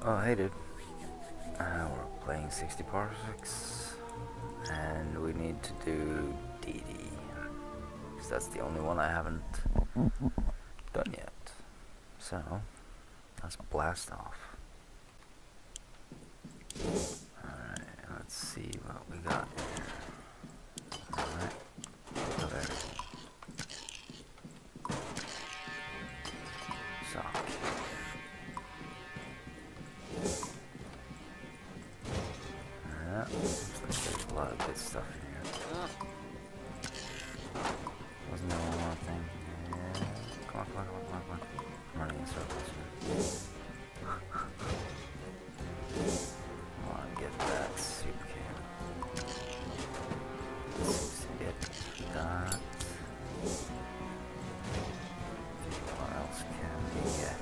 Oh, hey dude. We're playing 60 Parsecs, and we need to do deedee, because that's the only one I haven't done yet. So, let's blast off. Alright, let's see what we got here. Alright, go there. Sock. Yeah, looks like there's a lot of good stuff in here. Wasn't there one more thing? Yeah. Come on. I'm running in circles here. Come on, get that soup can. Let's get that. What else can we get?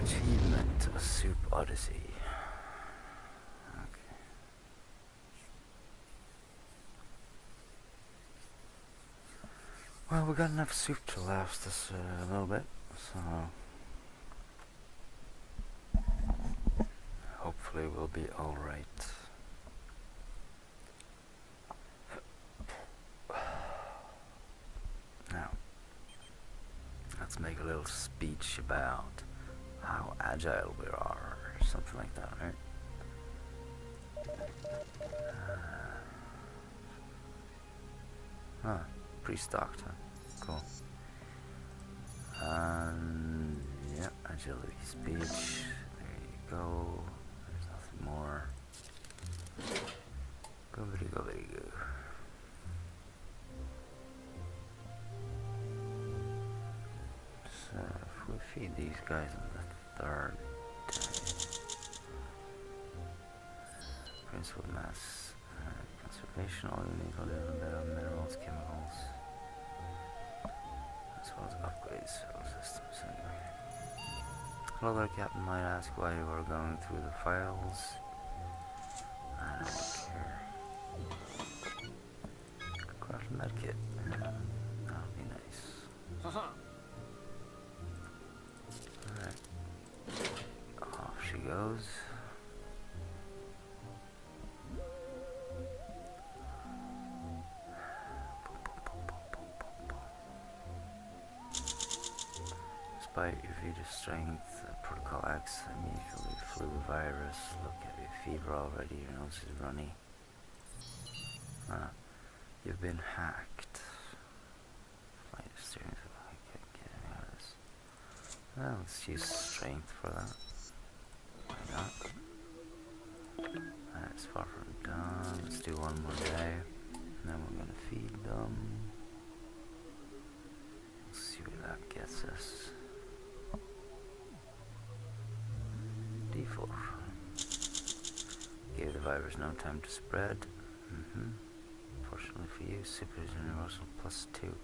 Achievement, a soup odyssey. Okay. Well, we got enough soup to last us a little bit, so hopefully we'll be alright. Now, let's make a little speech about how agile we are, or something like that, right? Pre-stocked, huh? Cool. Yeah, agility speech. There you go. There's nothing more. Goobity goo. So, if we feed these guys on the third day. Principal mass conservation, all you need are minerals, chemicals, as well as upgrades for systems. Anyway. Hello there, Captain. Might ask why you are going through the files. I don't care. Craft a medkit. That would be nice. Alright. Off she goes. Despite your Vita strength, Protocol X immediately flu virus. Look at your fever already, your nose is runny. You've been hacked. Flight steering, I can't get any of this. Well, let's use strength for that. Why not? That's far from done. Let's do one more day. And then we're gonna feed them. Let's see where that gets us. D4. Gave the virus no time to spread. Fortunately for you, super is universal +2.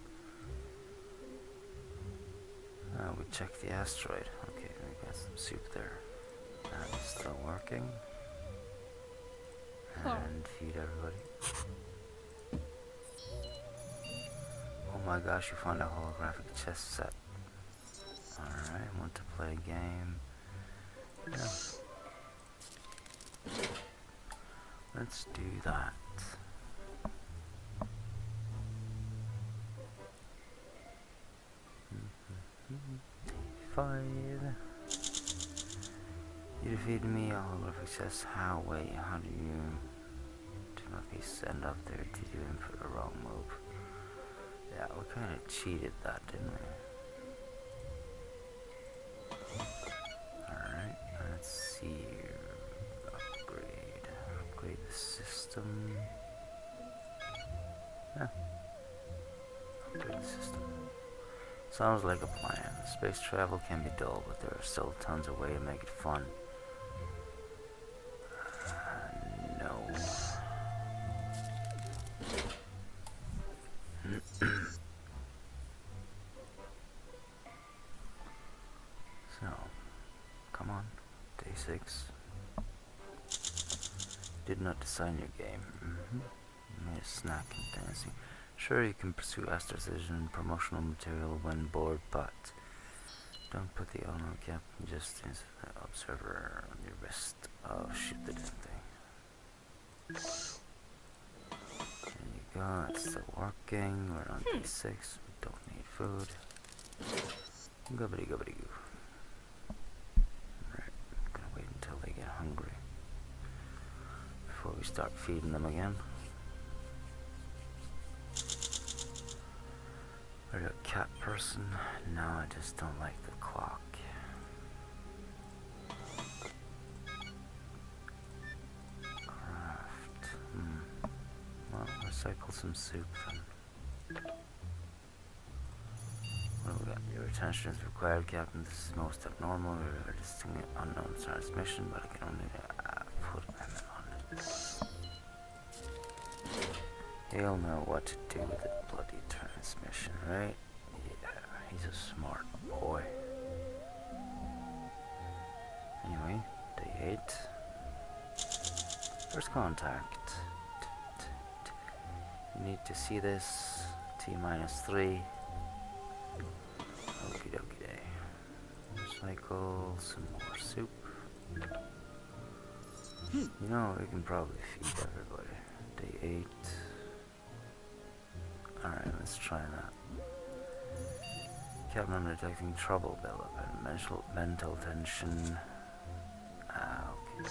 We checked the asteroid. Okay, we got some soup there. That's still working. And feed everybody. Oh my gosh, you found a holographic chess set. Alright, want to play a game. Yeah. Let's do that. Five. You defeated me, holographic says how? Wait, how do you not be sent up there? Did you input the wrong move? Yeah, we kinda cheated that, didn't we? Alright, let's see here. Upgrade the system. Yeah. Upgrade the system. Sounds like a plan. Space travel can be dull, but there are still tons of ways to make it fun. No. So, come on. Day 6. Did not design your game. Made a snack and dancing. Sure, you can pursue astrovision and promotional material when bored, but don't put the owner cap just as the observer on your wrist. Oh, shoot the damn thing. There you go, it's still working. We're on day 6. We don't need food. Gubbity gubbity goo. Right, I'm gonna wait until they get hungry before we start feeding them again. Are you a cat person? No, I just don't like the clock. Craft. Well, recycle some soup then. What do we got? Your attention is required, Captain. This is most abnormal. We're a distinct unknown transmission, but I can only put M on it. He'll know what to do with the bloody transmission, right? Yeah, he's a smart boy. Anyway, day 8. First contact. You need to see this. T-3. Okie dokie day. Recycle some more soup. You know, we can probably feed everybody. Day 8. Alright, let's try that. Captain, I'm detecting trouble buildup and mental tension. Okay.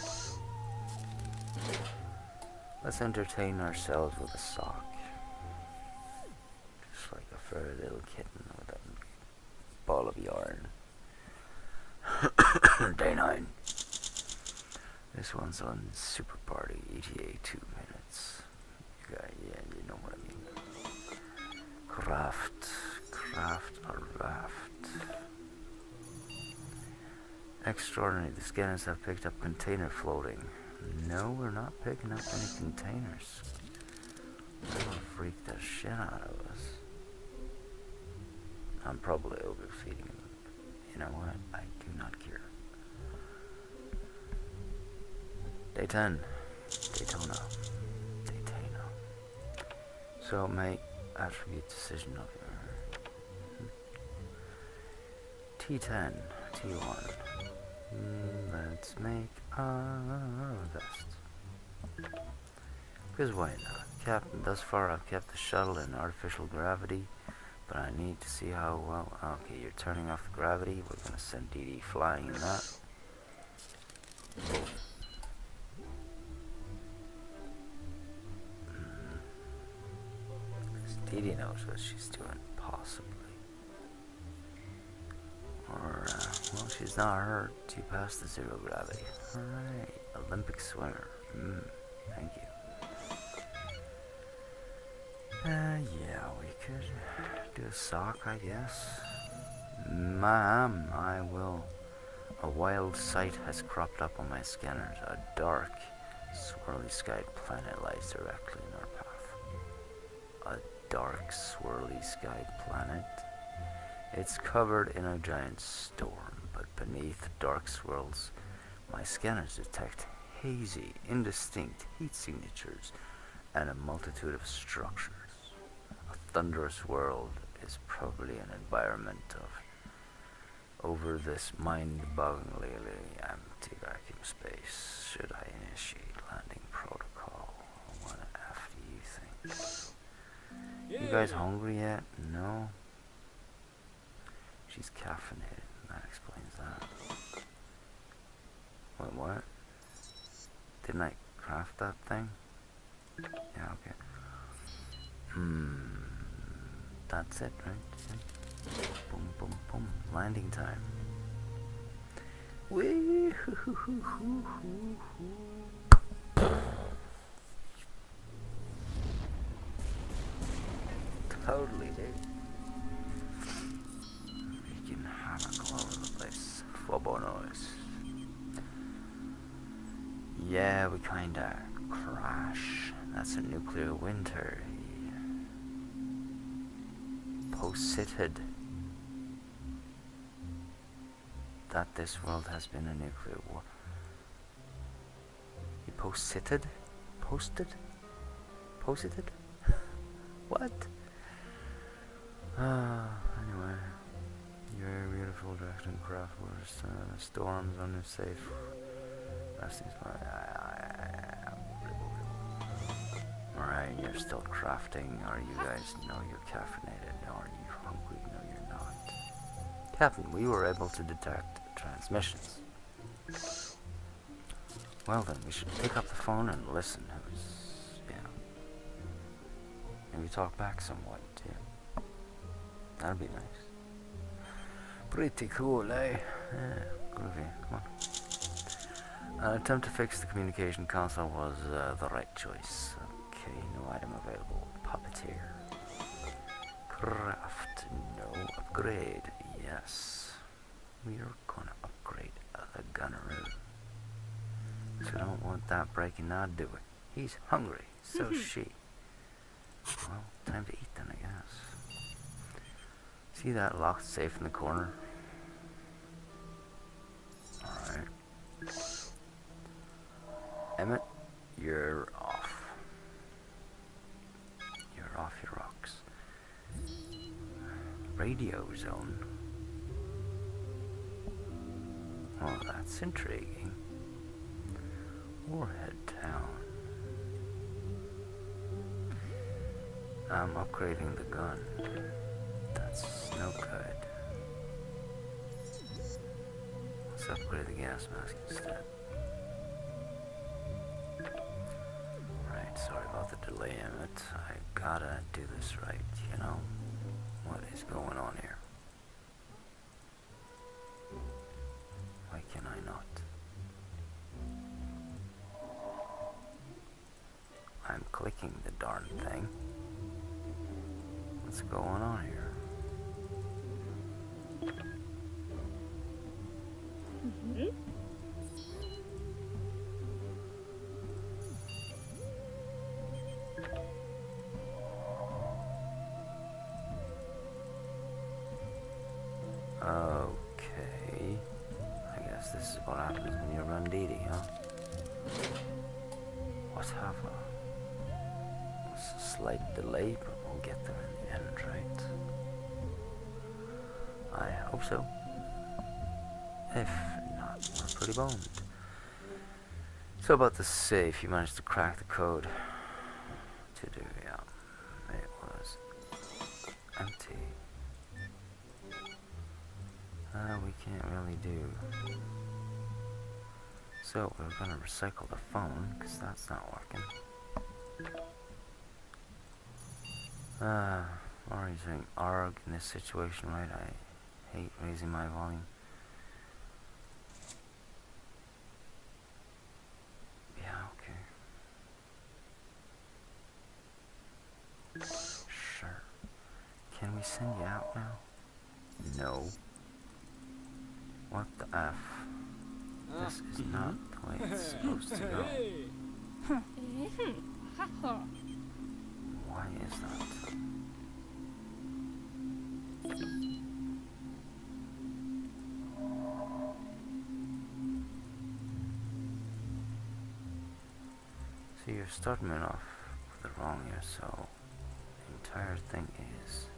Let's entertain ourselves with a sock. Just like a furry little kitten with a ball of yarn. Day 9. This one's on Super Party, ETA 2 minutes. Yeah, you know what I mean. Craft or raft. Extraordinary, the scanners have picked up container floating. No, we're not picking up any containers. That'll freak the shit out of us. I'm probably overfeeding them. You know what? I do not care. Day 10. Daytona. So, make attribute decision of your T10, T1. Let's make a vest. Because why not? Captain, thus far I've kept the shuttle in artificial gravity, but I need to see how well. Okay, you're turning off the gravity. We're gonna send deedee flying in that. Deedee knows what she's doing, possibly. Or, well, she's not hurt. She passed the 0 gravity. Alright, Olympic swimmer. Thank you. Yeah, we could do a sock, I guess. Ma'am, I will. A wild sight has cropped up on my scanners. A dark, swirly skied planet lies directly in our path. A dark, swirly skied planet. It's covered in a giant storm, but beneath dark swirls, my scanners detect hazy, indistinct heat signatures and a multitude of structures. A thunderous world is probably an environment of over this mind-bogglingly empty vacuum space. Should I initiate landing protocol? What the F do you think? You guys hungry yet? No? She's caffeinated. That explains that. Wait, what? Didn't I craft that thing? Yeah, okay. That's it, right? Boom, boom, boom. Landing time. Wee hoo hoo hoo hoo hoo. Totally, dude. nuclear winter. He posited that this world has been a nuclear war. He posited? Posted? Posited? What? Anyway. Your beautiful drafting craft was storms unsafe. Alright, you're still crafting. Are you guys? No, you're caffeinated. Are you hungry? No, you're not. Captain, we were able to detect transmissions. Well then, we should pick up the phone and listen. Maybe talk back somewhat, too. That'd be nice. Pretty cool, eh? Yeah, groovy. Come on. An attempt to fix the communication console was the right choice. Okay, no item available. Puppeteer. Craft. No. Upgrade. Yes. We're gonna upgrade the gunneroo. So we don't want that breaking now, do we? He's hungry. So's she. Well, time to eat then, I guess. See that locked safe in the corner? Alright. Emmett, you're off. You're off your rocks. Radio zone. Oh, that's intriguing. Warhead Town. I'm upgrading the gun. That's no good. Let's upgrade the gas mask instead. Right, sorry about the delay, Emmett. I gotta do this right, you know? What is going on here? Why can I not? I'm clicking the darn thing. What's going on here? Okay. I guess this is what happens when you run deedee, huh? Whatever. It's a slight delay, but we'll get there in the end, right? I hope so. If not, we're pretty boned. So about the safe, you managed to crack the code. To do, yeah. It was empty. We can't really do. So we're gonna recycle the phone, because that's not working. Or using ARG in this situation, right? I hate raising my volume. Yeah, okay. Sure. Can we send you out now? No. What the F? This is not the way it's supposed to go. Why is that? So you're starting it off with the wrong here, so the entire thing is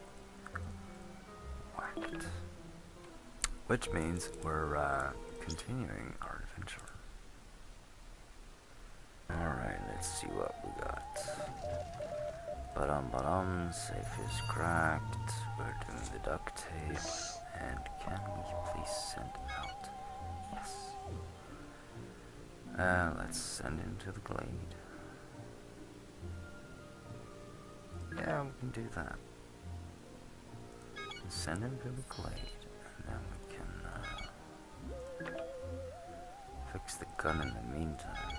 whacked. Which means we're continuing our adventure. Alright, let's see what we got. Ba-dum, safe is cracked. We're doing the duct tape. And can we please send out? Yes. Let's send him to the glade. Yeah, we can do that. Send him to the glade. And then we can fix the gun in the meantime.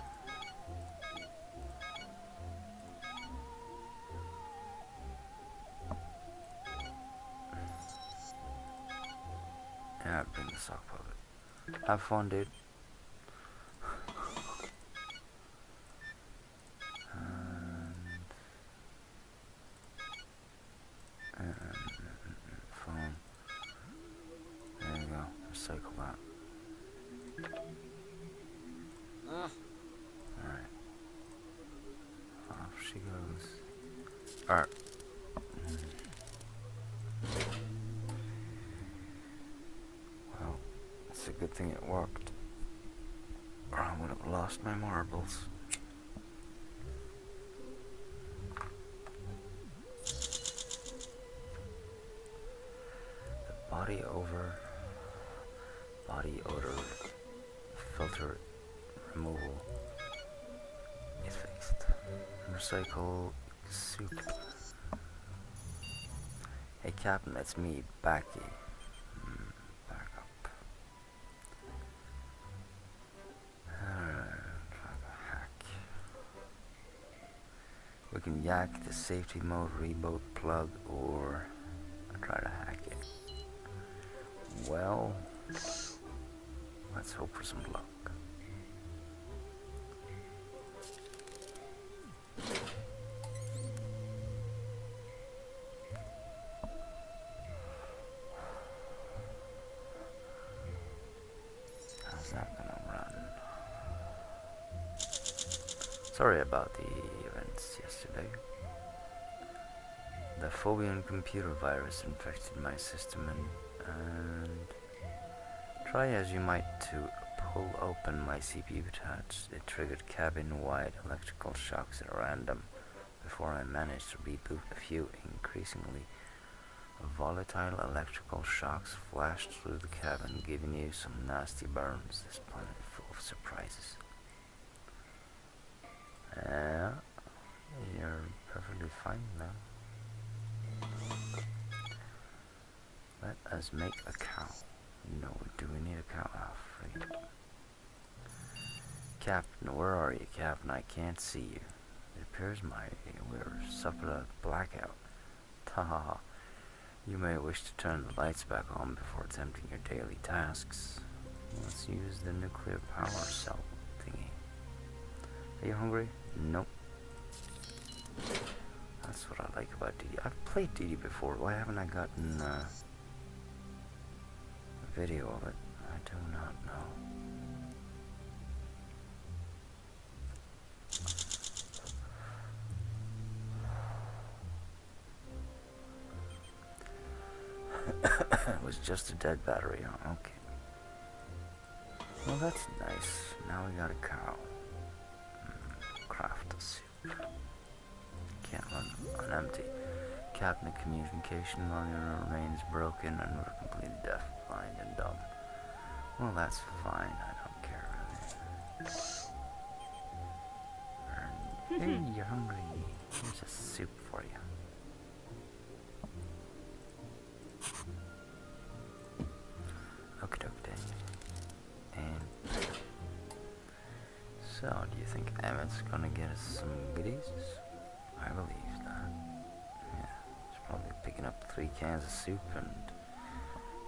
Yeah, bring the sock puppet. Have fun, dude. And Alright. Well, it's a good thing it worked, or I would have lost my marbles. The body odor filter removal is fixed. Recycle soup. Hey Captain, it's me, Backy. Back up. Hack. We can yak the safety mode reboot plug or try to hack it. Well, let's hope for some luck. How's that gonna run? Sorry about the events yesterday. The Phobian computer virus infected my system and try as you might to pull open my CPU attached, it triggered cabin-wide electrical shocks at random before I managed to reboot a few. Increasingly volatile electrical shocks flashed through the cabin, giving you some nasty burns. This planet full of surprises. You're perfectly fine now. Let us make a cow. No, do we need a cow? Ah, freak. Captain, where are you, Captain? I can't see you. It appears we're suffering a blackout. Tahaha. You may wish to turn the lights back on before attempting your daily tasks. Let's use the nuclear power cell thingy. Are you hungry? Nope. That's what I like about deedee. I've played deedee before. Why haven't I gotten a video of it? I do not know. It was just a dead battery, huh? Okay. Well, that's nice. Now we got a cow. Craft a soup. Can't run on empty. Captain, the communication monitor remains broken and we're completely deaf, blind, and dumb. Well, that's fine. I don't care really. Hey, you're hungry. Here's a soup for you. Okie dokie. And so, do you think Emmett's gonna get us some goodies? I believe that. Yeah, he's probably picking up 3 cans of soup and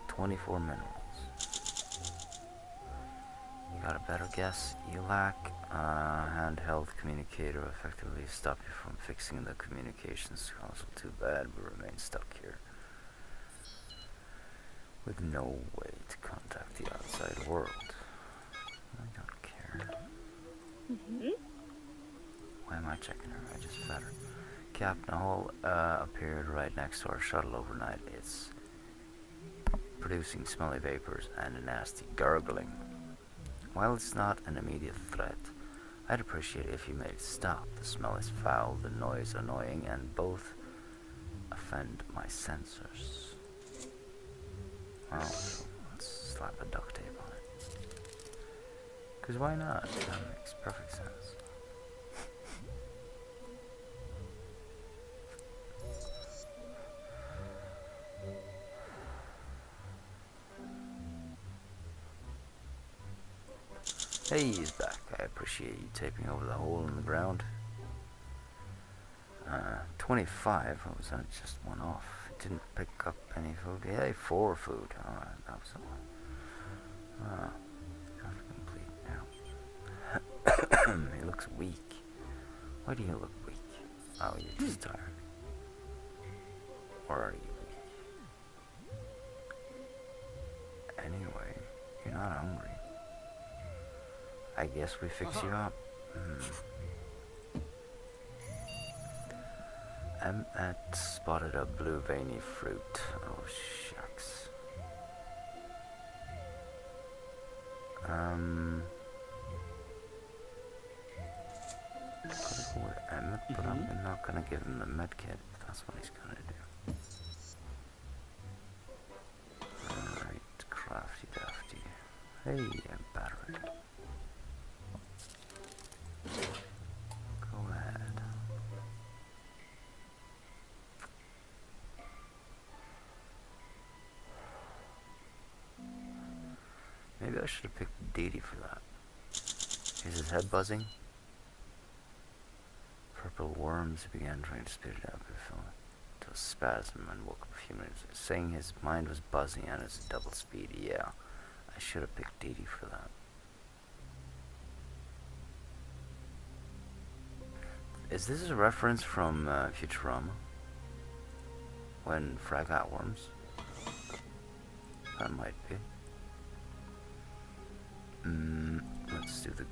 24 minerals. You got a better guess? You lack a handheld communicator effectively stop you from fixing the communications console. Too bad we remain stuck here with no way to contact the outside world. I don't care. Why am I checking her? I just fed her. Captain Hall appeared right next to our shuttle overnight. It's producing smelly vapors and a nasty gurgling. While it's not an immediate threat, I'd appreciate it if you made it stop. The smell is foul, the noise annoying, and both offend my sensors. Well, let's slap a duct tape on it. Because why not? That makes perfect sense. Hey, he's back. I appreciate you taping over the hole in the ground. 25. What was that? Just one off. It didn't pick up any food. Yeah, 4 food. Alright, that was the one. Complete now. He looks weak. Why do you look weak? Oh, you're just tired. Or are you weak? Anyway, you're not hungry. I guess we fix you up. Emmet spotted a blue veiny fruit. Oh shucks. Gotta go with Emmet, but I'm not gonna give him the medkit if that's what he's gonna do. Alright, crafty dafty. Hey, a battery. Go ahead. Maybe I should have picked deedee for that. Is his head buzzing? Purple worms began trying to spit it out, but fell into a spasm and woke up a few minutes later, saying his mind was buzzing and it's double speed. Yeah, I should have picked deedee for that. Is this a reference from Futurama? When Frag got worms? That might be. Let's do the...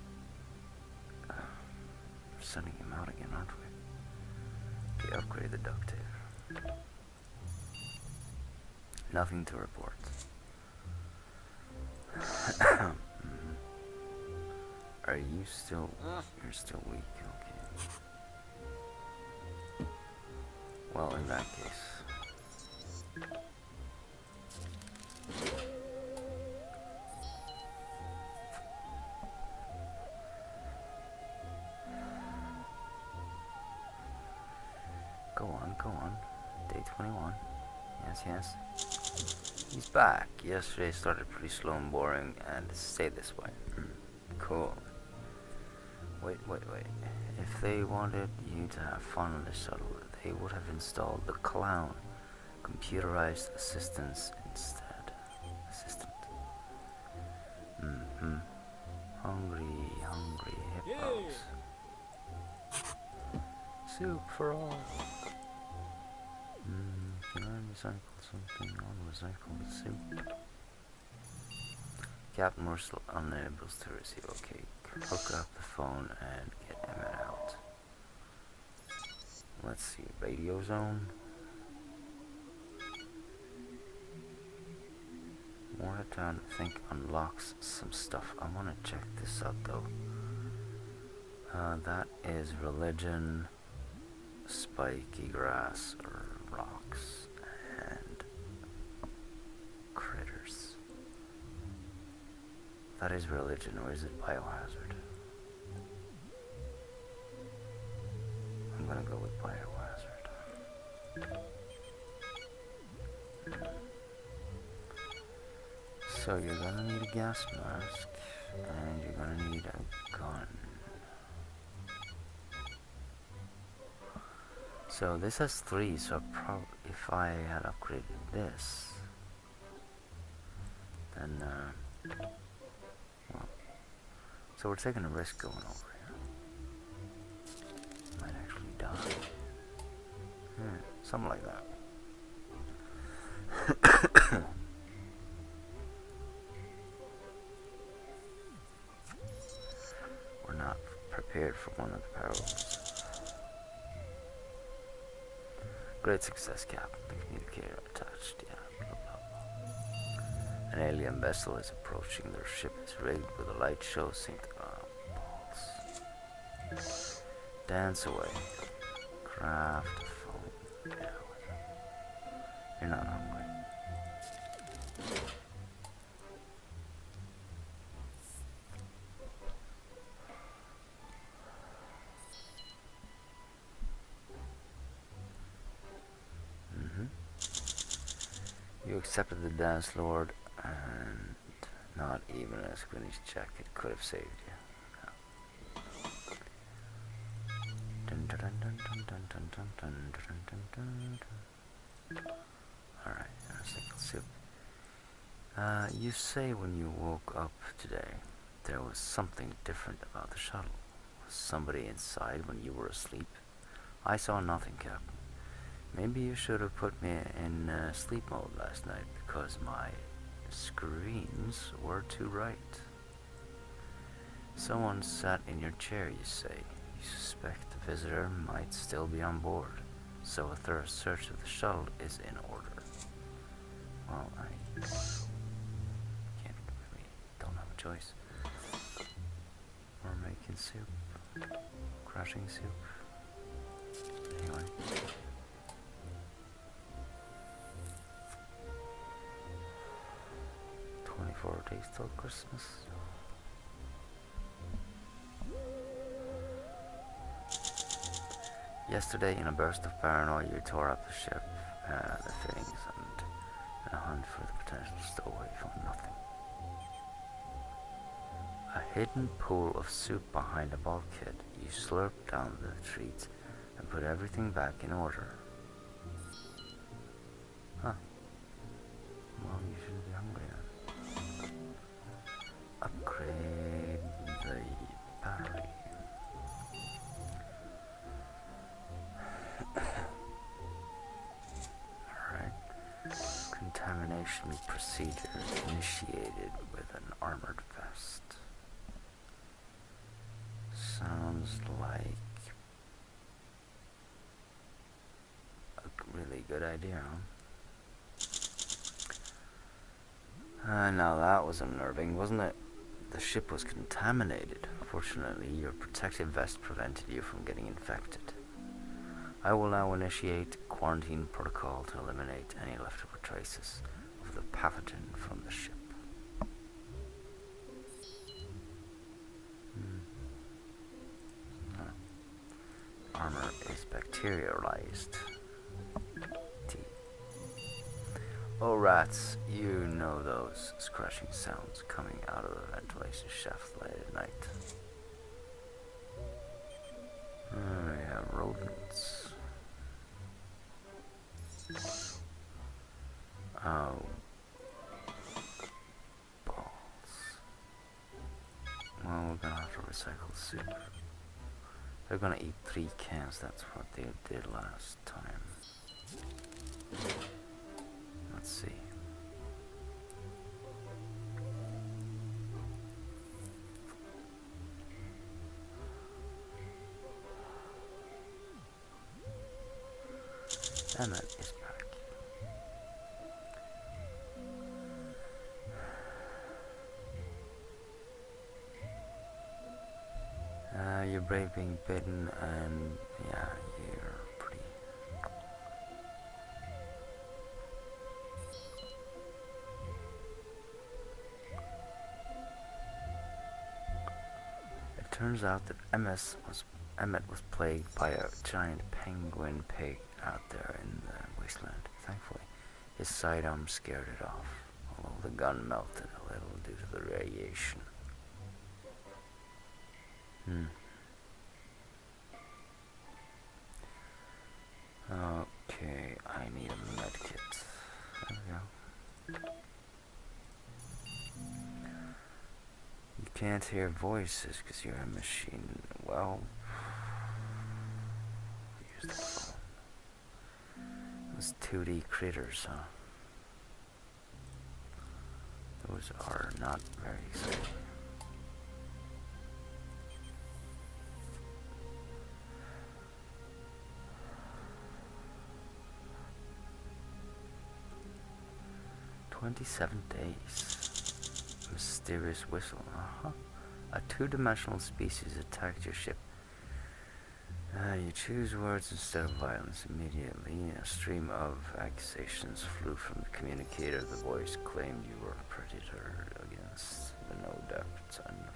we're sending him out again, aren't we? Okay, upgrade the duct tape. Nothing to report. Are you still... You're still weak, okay. Well, in that case... Go on, go on. Day 21. Yes, yes. He's back. Yesterday started pretty slow and boring, and it stayed this way. Cool. Wait. If they wanted you to have fun on the shuttle, they would have installed the clown computerized assistance instead. Assistant. Hungry hippos. Soup for all. Can I recycle something? I'll recycle the soup. Captain Morsel unable to receive. Okay, hook up the phone and get Emmett out. Let's see, radio zone. More town, I think, unlocks some stuff. I want to check this out though. That is religion, spiky grass, or rocks, and critters. That is religion, or is it biohazard? I'm gonna go with biohazard. So you're gonna need a gas mask, and you're gonna need a gun. So this has 3, so if I had upgraded this, then well, so we're taking a risk going over here. Might actually die. Something like that. We're not prepared for one of the perils. Great success, Captain. The communicator attached, yeah. Blah, blah, blah. An alien vessel is approaching. Their ship is rigged with a light show synced. Balls. Dance away. Craft a phone. Yeah. You're not hungry. You accepted the dance, Lord, and not even a squinty's check could have saved you. Alright, let's see. You say when you woke up today, there was something different about the shuttle. Was somebody inside when you were asleep? I saw nothing, Captain. Maybe you should have put me in sleep mode last night because my screens were too bright. Someone sat in your chair, you say. You suspect the visitor might still be on board. so a thorough search of the shuttle is in order. Well, I can't really, don't have a choice. We're making soup. Crashing soup. Anyway. Days till Christmas. Yesterday, in a burst of paranoia, you tore up the ship, the fittings, and in a hunt for the potential stowaway, found nothing. A hidden pool of soup behind a bulkhead. You slurped down the treats and put everything back in order. Huh. Well, you shouldn't be hungry then. Upgrade the battery. Alright. Contamination procedure initiated with an armored vest. Sounds like a really good idea, huh? Now that was unnerving, wasn't it? The ship was contaminated. Fortunately, your protective vest prevented you from getting infected. I will now initiate quarantine protocol to eliminate any leftover traces of the pathogen from the ship. Armor is bacterialized. Oh rats, you know those scratching sounds coming out of the ventilation shaft late at night. We have rodents. Oh. Balls. Well, we're gonna have to recycle soup. They're gonna eat 3 cans, that's what they did last time. Let's see. Emmet is back. You're brave being bitten, and yeah, you're pretty. It turns out that Emmet was plagued by a giant penguin pig out there in the wasteland. Thankfully, his sidearm scared it off, although the gun melted a little due to the radiation. Okay, I need a medkit. There we go. You can't hear voices because you're a machine. Well, use the phone. Those 2D critters, huh? Those are not very exciting. "27 days. Mysterious whistle. A 2-dimensional species attacked your ship. You choose words instead of violence. Immediately, a stream of accusations flew from the communicator. The voice claimed you were a predator against the no depth and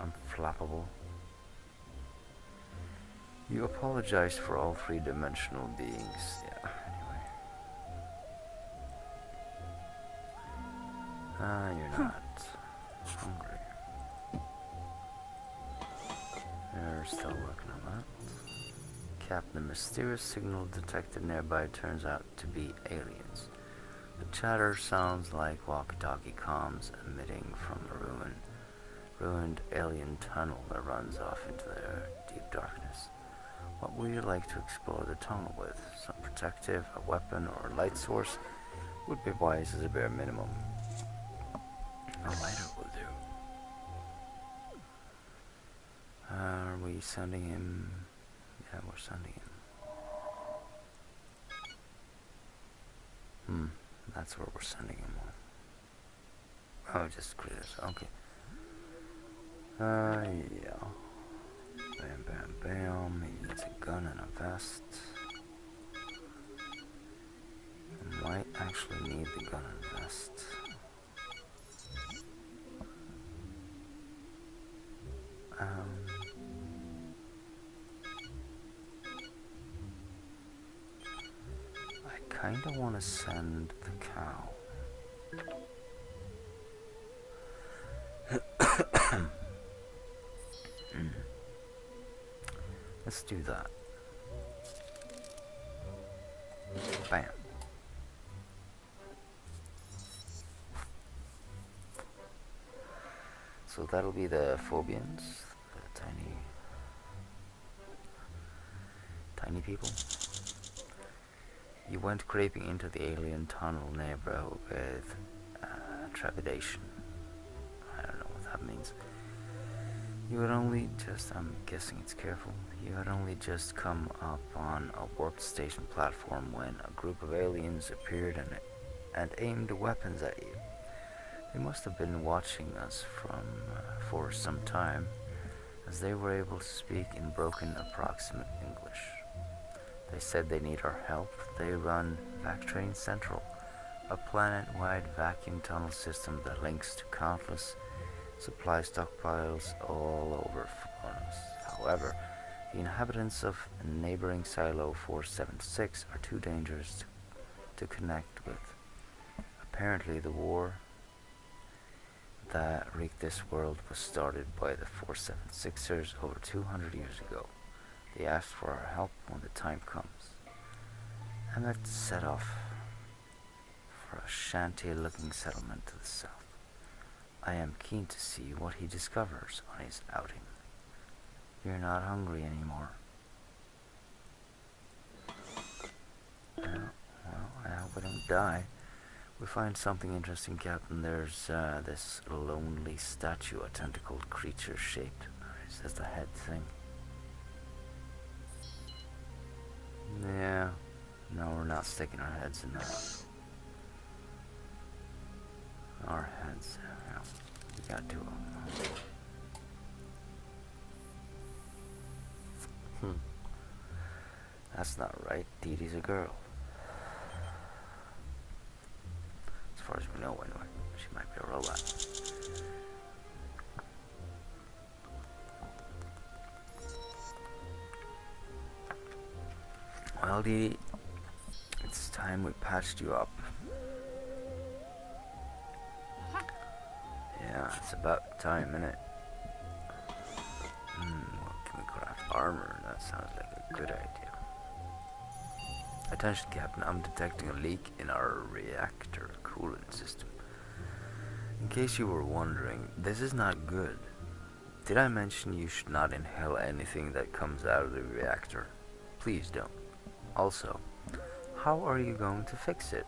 unflappable. You apologized for all 3-dimensional beings." Yeah, anyway. You're not hungry. They're still working on that. Captain, the mysterious signal detected nearby turns out to be aliens. The chatter sounds like walkie-talkie comms emitting from a ruined alien tunnel that runs off into the deep darkness. What would you like to explore the tunnel with? Some protective, a weapon, or a light source would be wise as a bare minimum. A lighter will do. Are we sending him Yeah, we're sending him. That's where we're sending him. Oh, just critters. Okay. Yeah. Bam, bam, bam. He needs a gun and a vest. I might actually need the gun and vest. I kinda wanna send the cow. Let's do that. Bam. So that'll be the Phobians, the tiny people. You went creeping into the alien tunnel neighborhood with trepidation. I don't know what that means. You had only just, I'm guessing it's careful, you had only just come up on a warp station platform when a group of aliens appeared and aimed weapons at you. They must have been watching us for some time, as they were able to speak in broken approximate English. They said they need our help. They run Vac-Train Central, a planet-wide vacuum tunnel system that links to countless supply stockpiles all over Fronos. However, the inhabitants of neighboring Silo 476 are too dangerous to connect with. Apparently, the war that wreaked this world was started by the 476ers over 200 years ago. They asked for our help when the time comes. Emmett set off for a shanty-looking settlement to the south. I am keen to see what he discovers on his outing. You're not hungry anymore. Well, I hope I don't die. We find something interesting, Captain. There's this lonely statue, a tentacled creature shaped. Is this the head thing? Yeah. No, we're not sticking our heads in that. Our heads. Yeah, we got two of them. That's not right. Deedee's a girl. As far as we know, anyway. She might be a robot. Well, Deedee, it's time we patched you up. Yeah, it's about time, innit? What can we craft? Armor, that sounds like a good idea. Attention, Captain, I'm detecting a leak in our reactor coolant system. In case you were wondering, this is not good. Did I mention you should not inhale anything that comes out of the reactor? Please don't. Also, how are you going to fix it?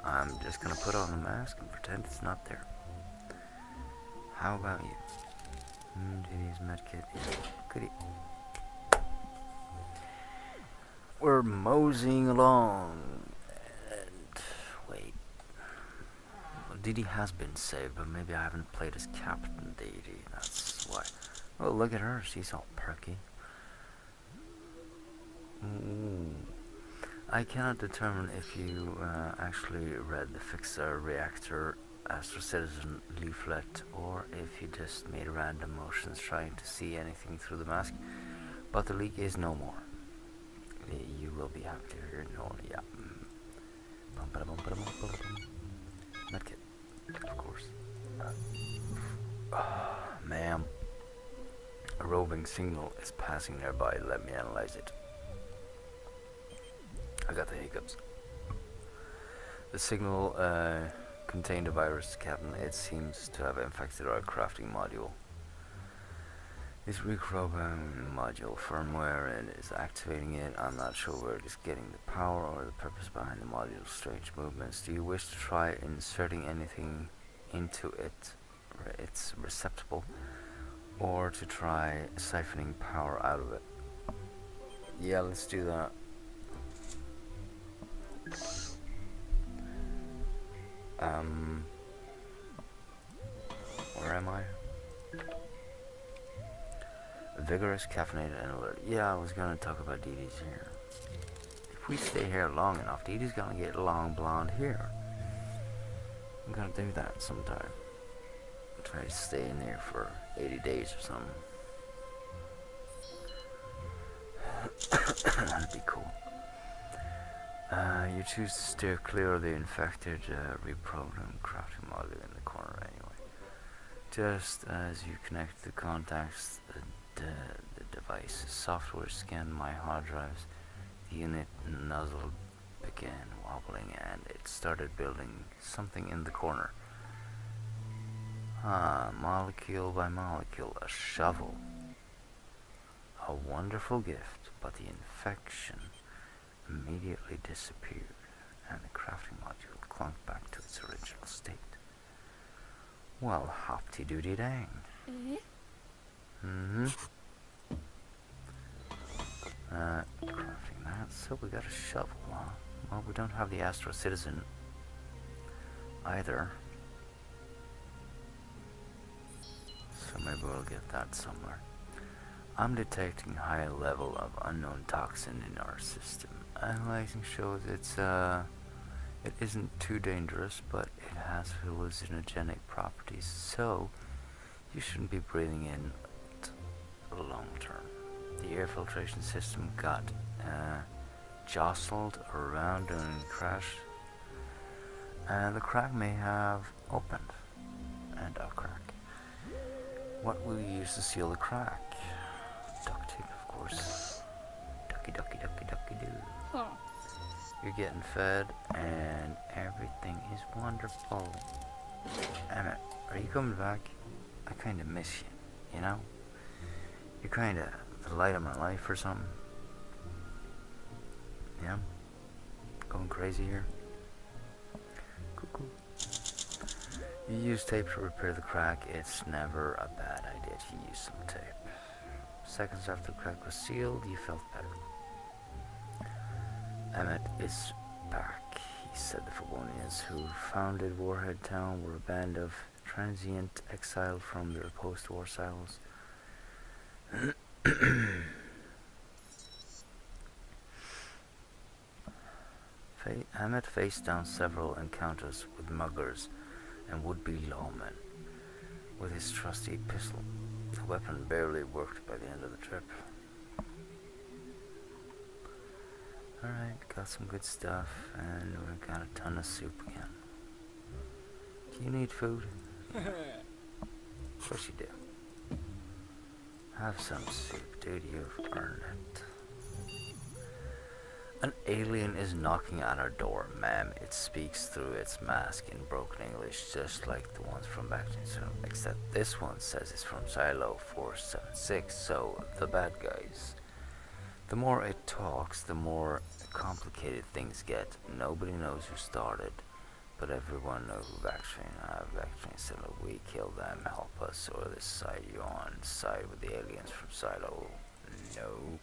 I'm just gonna put on a mask and pretend it's not there. How about you? Deedee's medkit. Goodie. We're moseying along. And wait. Well, Deedee has been saved, but maybe I haven't played as Captain Deedee. That's why. Oh, look at her. She's all perky. Ooh. I cannot determine if you actually read the Fix Our Reactor Astro Citizen leaflet or if you just made random motions trying to see anything through the mask, but the leak is no more. You will be happy to hear no, yeah. Medkit, of course. Ma'am, a roving signal is passing nearby. Let me analyze it. I got the hiccups. The signal contained a virus, Captain. It seems to have infected our crafting module. This reprogramming module firmware and is activating it. I'm not sure where it is getting the power or the purpose behind the module's strange movements. Do you wish to try inserting anything into its receptacle, or to try siphoning power out of it? Yeah, let's do that. Where am I? Vigorous, caffeinated, and alert. Yeah, I was gonna talk about deedees here. If we stay here long enough, deedee's gonna get long blonde hair. I'm gonna do that sometime. Try to stay in there for 80 days or something. That'd be cool. You choose to steer clear of the infected reprogrammed crafting module in the corner anyway. Just as you connect the contacts, the device's software scanned my hard drives. The unit nozzle began wobbling and it started building something in the corner. Molecule by molecule, a shovel. A wonderful gift, but the infection immediately disappeared and the crafting module clunked back to its original state. Well, hopty-doody dang. Crafting that, so we got a shovel, huh? Well, we don't have the Astro Citizen either. So maybe we'll get that somewhere. I'm detecting high level of unknown toxin in our system. Analyzing shows it isn't too dangerous, but it has hallucinogenic properties, so you shouldn't be breathing in it long term. The air filtration system got jostled around during the crash, and the crack may have opened. And a crack. What will you use to seal the crack? Duct tape, of course. Ducky, ducky, ducky, ducky, doo. Huh. You're getting fed, and everything is wonderful. Emmett, are you coming back? I kind of miss you, you know? You're kind of the light of my life or something. Yeah? Going crazy here? Cool. You use tape to repair the crack. It's never a bad idea to use some tape. Seconds after the crack was sealed, you felt better. Emmett is back, he said. The Favonians who founded Warhead Town were a band of transient exiled from their post-war silos. Emmett faced down several encounters with muggers and would-be lawmen with his trusty pistol. The weapon barely worked by the end of the trip. Alright, got some good stuff, and we've got a ton of soup again. Do you need food? Of course you do. Have some soup, dude, you've earned it. An alien is knocking at our door, ma'am. It speaks through its mask in broken English, just like the ones from back in Silo, except this one says it's from Silo 476, so the bad guys. The more it talks, the more complicated things get. Nobody knows who started, but everyone knows who Vactrain. Vactrain said, we kill them, help us, or this side you on, side with the aliens from Silo. No.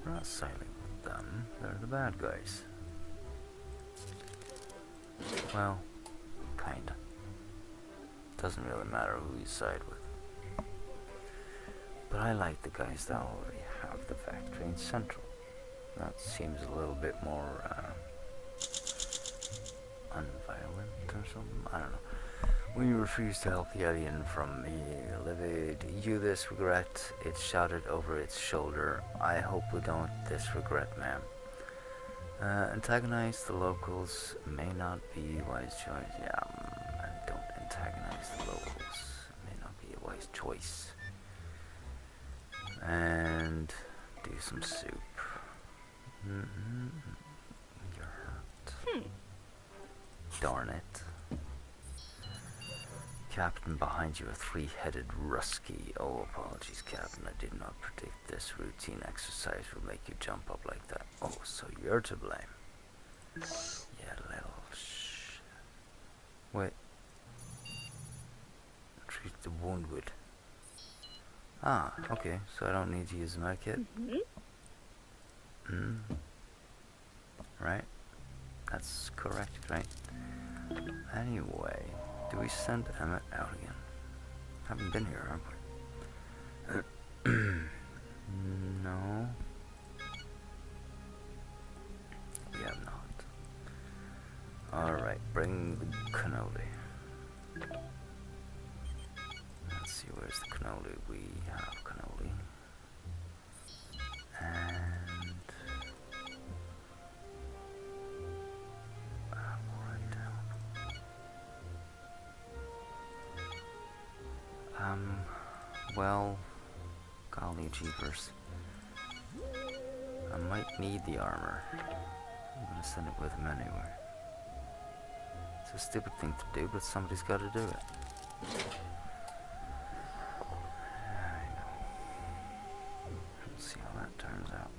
We're not siding with them, they're the bad guys. Well, kinda. Doesn't really matter who you side with. But I like the guys that already have the Vactrain Central. That seems a little bit more unviolent or something, I don't know. When you refuse to help the alien from Livid, you this regret, it shouted over its shoulder. I hope we don't this regret, ma'am. Antagonize the locals may not be a wise choice. Yeah, don't antagonize the locals. It may not be a wise choice. And do some soup. You're hurt. Darn it. Captain, behind you, a three-headed rusky. Oh, apologies, Captain. I did not predict this routine exercise would make you jump up like that. Oh, so you're to blame. Yeah, little shh. Wait. Treat the wound with. Ah, okay. So I don't need to use the medkit. Mm. Right? That's correct, right? Anyway, do we send Emmett out again? Haven't been here, have we? No. We have not. Alright, bring the cannoli. Let's see, where's the cannoli? We have cannoli. And... right down. Well... golly jeepers. I might need the armor. I'm gonna send it with him anyway. It's a stupid thing to do, but somebody's gotta do it. I know. We'll see how that turns out.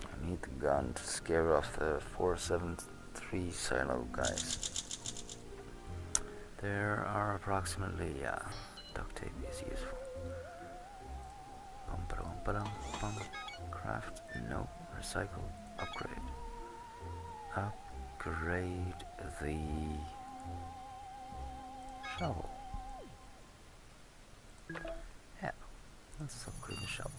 I need the gun to scare off the 473 silo guys. There are approximately, duct tape is useful. Craft, no, recycle, upgrade. Upgrade the shovel. Yeah, let's upgrade the shovel.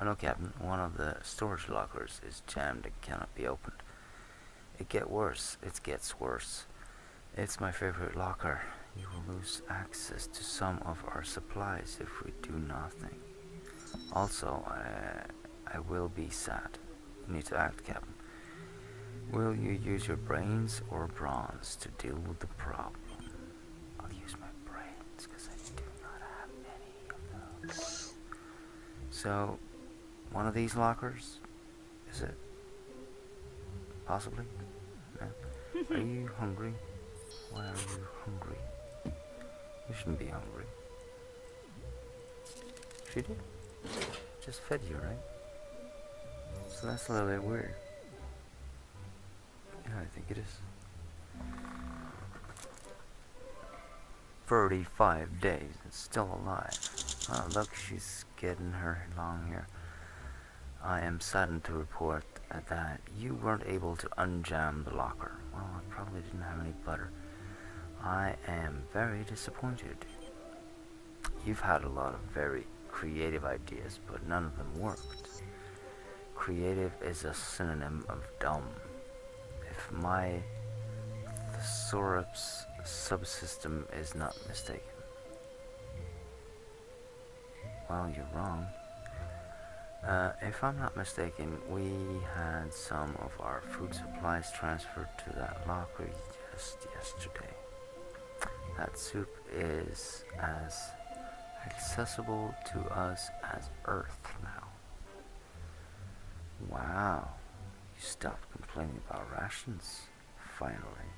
Oh no, Captain, one of the storage lockers is jammed and cannot be opened. It gets worse. It's my favorite locker. You will lose access to some of our supplies if we do nothing. Also, I will be sad. You need to act, Captain. Will you use your brains or bronze to deal with the problem? I'll use my brains because I do not have any of those. So, one of these lockers? Is it? Possibly? No. Are you hungry? Why are you hungry? You shouldn't be hungry. She did? Just fed you, right? So that's a little bit weird. Yeah, I think it is. 35 days and still alive. Oh, look, she's getting her long here. I am saddened to report that you weren't able to unjam the locker. Well, I probably didn't have any butter. I am very disappointed. You've had a lot of very creative ideas, but none of them worked. Creative is a synonym of dumb. If my thesaurus subsystem is not mistaken. Well, you're wrong. If I'm not mistaken, we had some of our food supplies transferred to that locker just yesterday. That soup is as accessible to us as Earth now. Wow, you stopped complaining about rations, finally.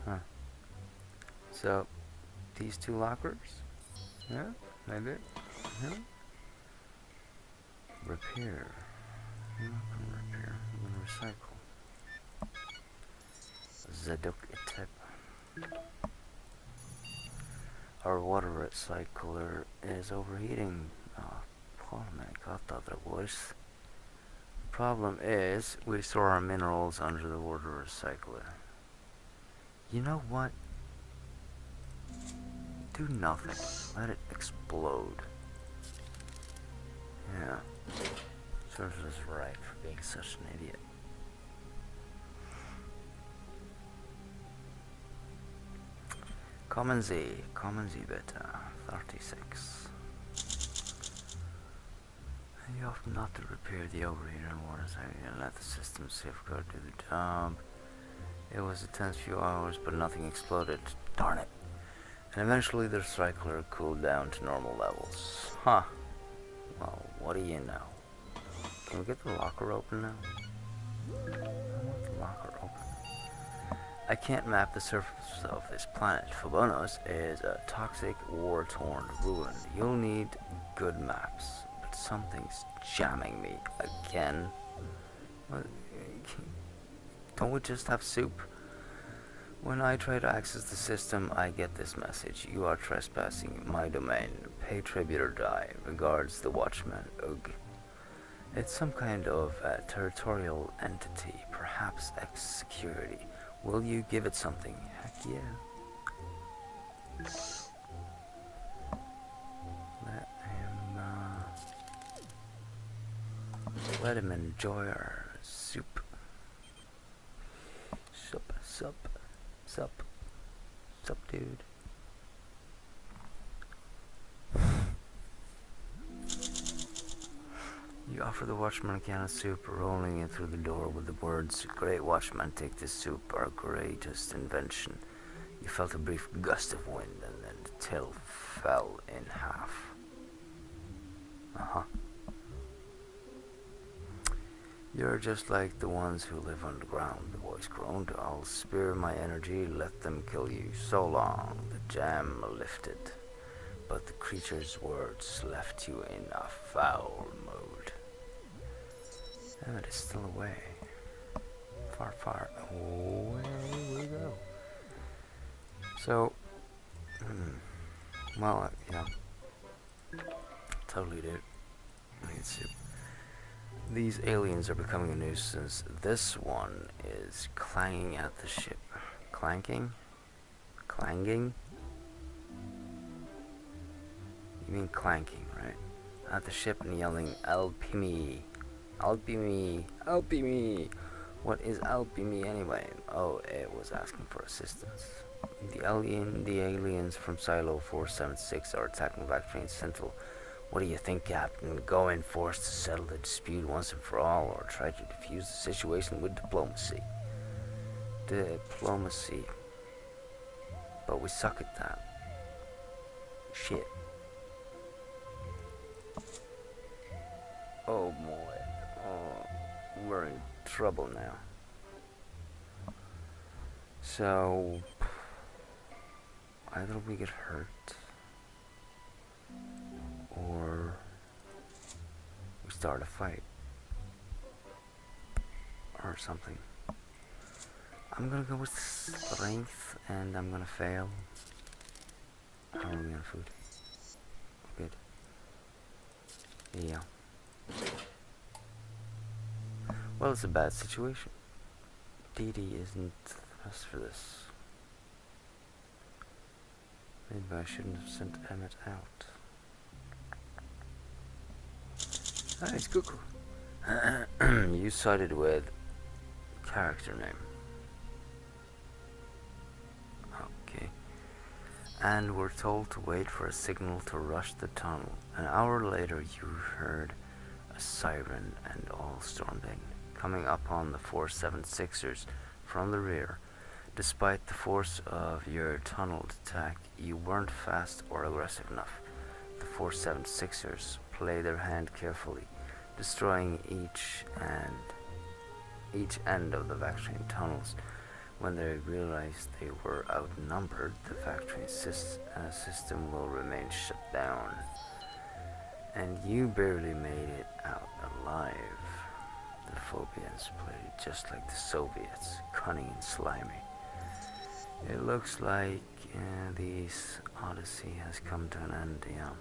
Huh. So, these two lockers? Yeah, maybe. Yeah. Repair. I'm not gonna repair, I'm gonna recycle. Zadok Itep. Our water recycler is overheating. Problem is, we store our minerals under the water recycler. You know what? Do nothing. Let it explode. Yeah. Serves us right for being such an idiot. Common Z beta 36. You often not to repair the overheater and water cycle and let the system safeguard do the job. It was a tense few hours, but nothing exploded. Darn it. And eventually the recycler cooled down to normal levels. Huh. Well, what do you know? Can we get the locker open now? I want the locker open. I can't map the surface of this planet. Phobos is a toxic, war-torn ruin. You'll need good maps. But something's jamming me again. What? Don't we just have soup? When I try to access the system, I get this message. You are trespassing my domain. pay tribute or die. Regards, the Watchman. Ugh. It's some kind of territorial entity, perhaps ex-security. Will you give it something? Heck yeah. Let him enjoy our soup. Sup, dude. You offer the Watchman a can of soup, rolling it through the door with the words, "Great Watchman, take this soup, our greatest invention." You felt a brief gust of wind, and then the till fell in half. You're just like the ones who live underground, the voice groaned. I'll spare my energy, let them kill you. So long. The jam lifted, but the creature's words left you in a foul mood. Emmett is still away. Far away we go. So, well, yeah. Totally, dude. I need soup. These aliens are becoming a nuisance. This one is clanging at the ship. Clanking? Clanging? You mean clanking, right? At the ship and yelling, "Help me! Help me! Help me!" What is help me anyway? Oh, it was asking for assistance. The aliens from Silo 476 are attacking Vactrain Central. What do you think, Captain? Go in force to settle the dispute once and for all, or try to defuse the situation with diplomacy? Diplomacy. But we suck at that. Shit. Oh boy. Oh, we're in trouble now. So, either we get hurt, or we start a fight, or something. I'm gonna go with strength, and I'm gonna fail. How are we on food? Good. Yeah. Well, it's a bad situation. Deedee isn't us for this. Maybe I shouldn't have sent Emmett out. Ah, it's Cuckoo. You sided with character name. Okay. And were told to wait for a signal to rush the tunnel. An hour later you heard a siren and all stormed in, coming upon the 476ers from the rear. Despite the force of your tunneled attack, you weren't fast or aggressive enough. The 476ers played their hand carefully, destroying each end of the Vactrain tunnels. When they realized they were outnumbered, the Vactrain system will remain shut down. And you barely made it out alive. The Phobians played just like the Soviets, cunning and slimy. It looks like this odyssey has come to an end, yeah.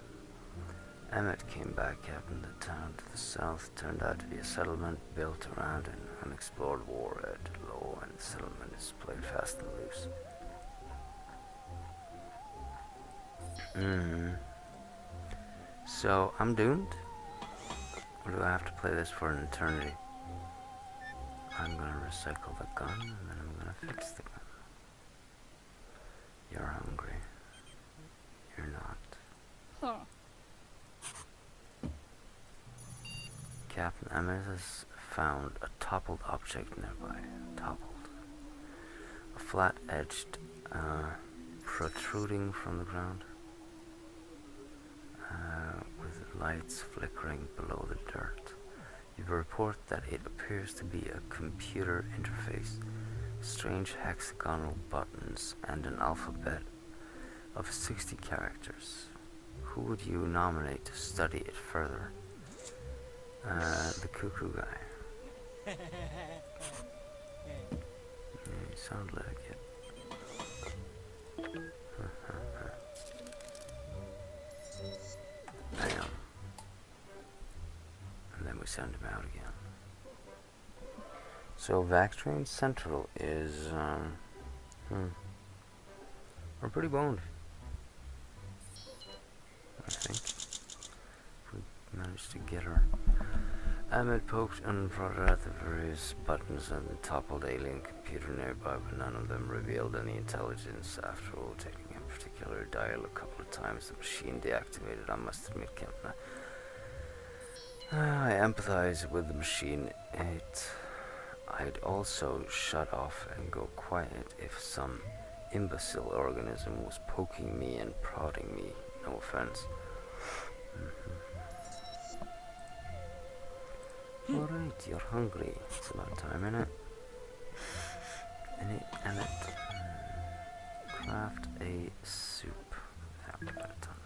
Emmett came back, Captain. The town to the south turned out to be a settlement built around an unexplored warhead. Low, and the settlement is played fast and loose. So, I'm doomed? Or do I have to play this for an eternity? I'm gonna recycle the gun, and then I'm gonna fix the gun. You're hungry. You're not. Huh. Captain Emmett has found a toppled object nearby. Toppled. A flat-edged, protruding from the ground, with lights flickering below the dirt. You report that it appears to be a computer interface, strange hexagonal buttons, and an alphabet of 60 characters. Who would you nominate to study it further? The Cuckoo guy. Yeah, you sound like it. send him out again. So Vactrain Central is we're pretty boned, I think. We managed to get her. Ahmed poked and prodded at the various buttons on the toppled alien computer nearby, but none of them revealed any intelligence. After rotating a particular dial a couple of times, the machine deactivated. I must admit, Captain, I empathize with the machine. I'd also shut off and go quiet if some imbecile organism was poking me and prodding me. No offense. Alright, you're hungry. It's about time, innit? Craft a soup. Yeah, we got a ton of.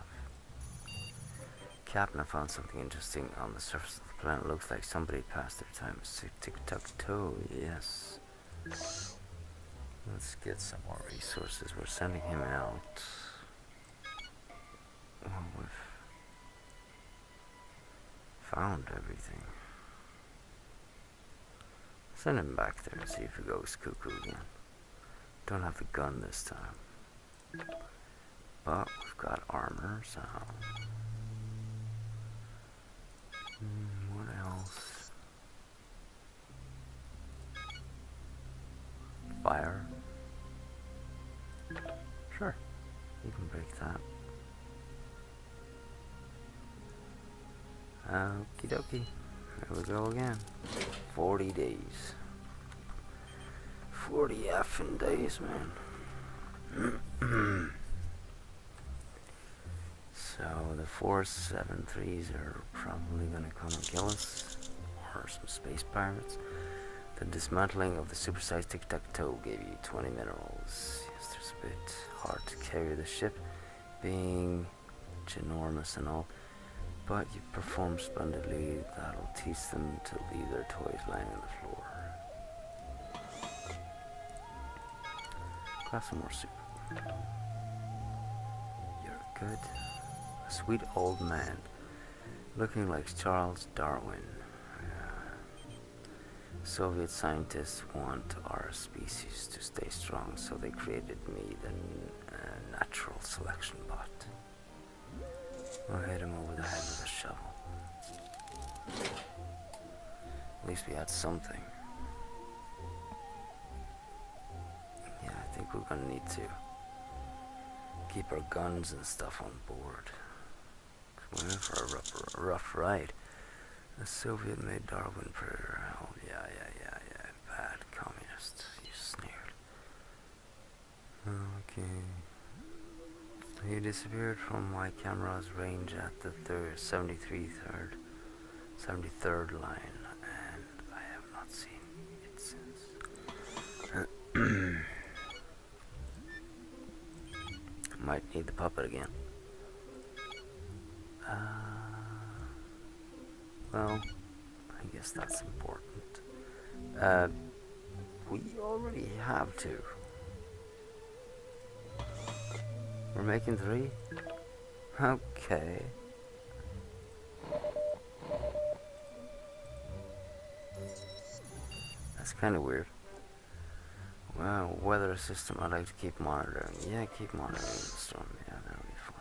Captain, I found something interesting on the surface of the planet. Looks like somebody passed their time. Tic-tac-toe, yes. Let's get some more resources. We're sending him out. Well, we've found everything. Send him back there and see if he goes cuckoo again. Don't have the gun this time. But we've got armor, so... what else? Fire. Sure, you can break that. Okie dokie. There we go again. 40 days. 40 effing days, man. So the 473s are probably gonna come and kill us, or some space pirates. The dismantling of the supersized tic-tac-toe gave you 20 minerals. Yes, there's a bit hard to carry the ship, being ginormous and all, but you perform splendidly. That'll teach them to leave their toys lying on the floor. Grab some more soup. You're good. A sweet old man, looking like Charles Darwin. Soviet scientists want our species to stay strong, so they created me, the natural selection bot. We'll hit him over the head with a shovel. At least we had something. Yeah, I think we're gonna need to keep our guns and stuff on board. We're in for a rough ride. A Soviet-made Darwin Predator. Oh, yeah. Bad communist. You sneered. Okay. He disappeared from my camera's range at the 73rd line, and I have not seen it since. Might need the puppet again. Well, I guess that's important. We already have two. We're making 3? Okay. That's kind of weird. Well, weather system I'd like to keep monitoring. Yeah, keep monitoring the storm. Yeah, that'll be fun.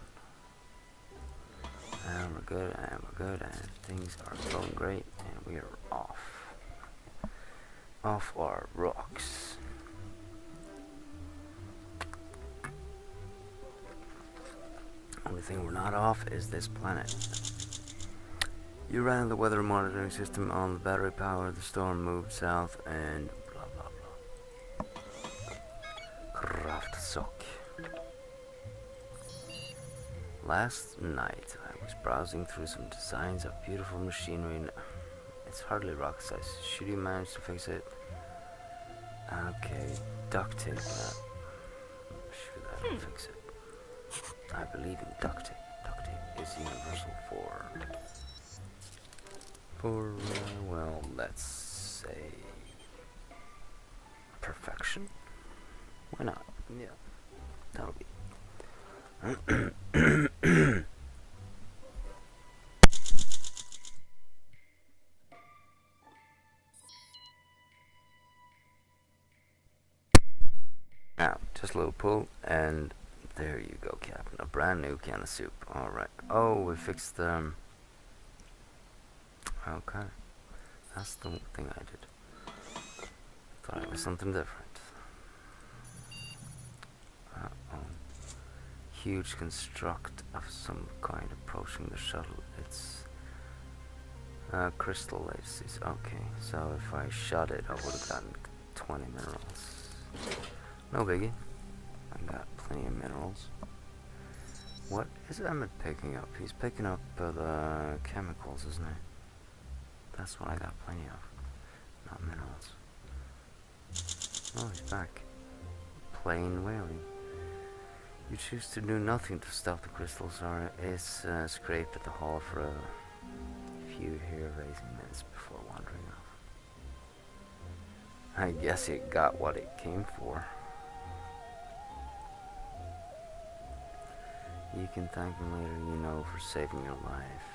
And we're good, and things are going great, and we are off our rocks. Only thing we're not off is this planet. You ran the weather monitoring system on the battery power, the storm moved south, and blah blah blah. Craft sock. Last night I was browsing through some designs of beautiful machinery, and it's hardly rock size. Should you manage to fix it? Okay, duct tape that. Sure, that'll fix it. I believe in duct tape. Duct tape is universal for well, let's say perfection. Why not? Yeah, that'll be. Just a little pull, and there you go, Captain. A brand new can of soup. Alright. Oh, we fixed the... okay. That's the thing I did. Thought it was something different. Uh-oh. Huge construct of some kind approaching the shuttle. It's... crystal laces. Okay, so if I shot it, I would have gotten 20 minerals. No biggie. I got plenty of minerals. What is Emmett picking up? He's picking up the chemicals, isn't he? That's what I got plenty of. Not minerals. Oh, he's back. Plain whaling. You choose to do nothing to stop the crystals, or is scraped at the hull for a few hair-raising minutes before wandering off. I guess it got what it came for. You can thank him later, you know, for saving your life.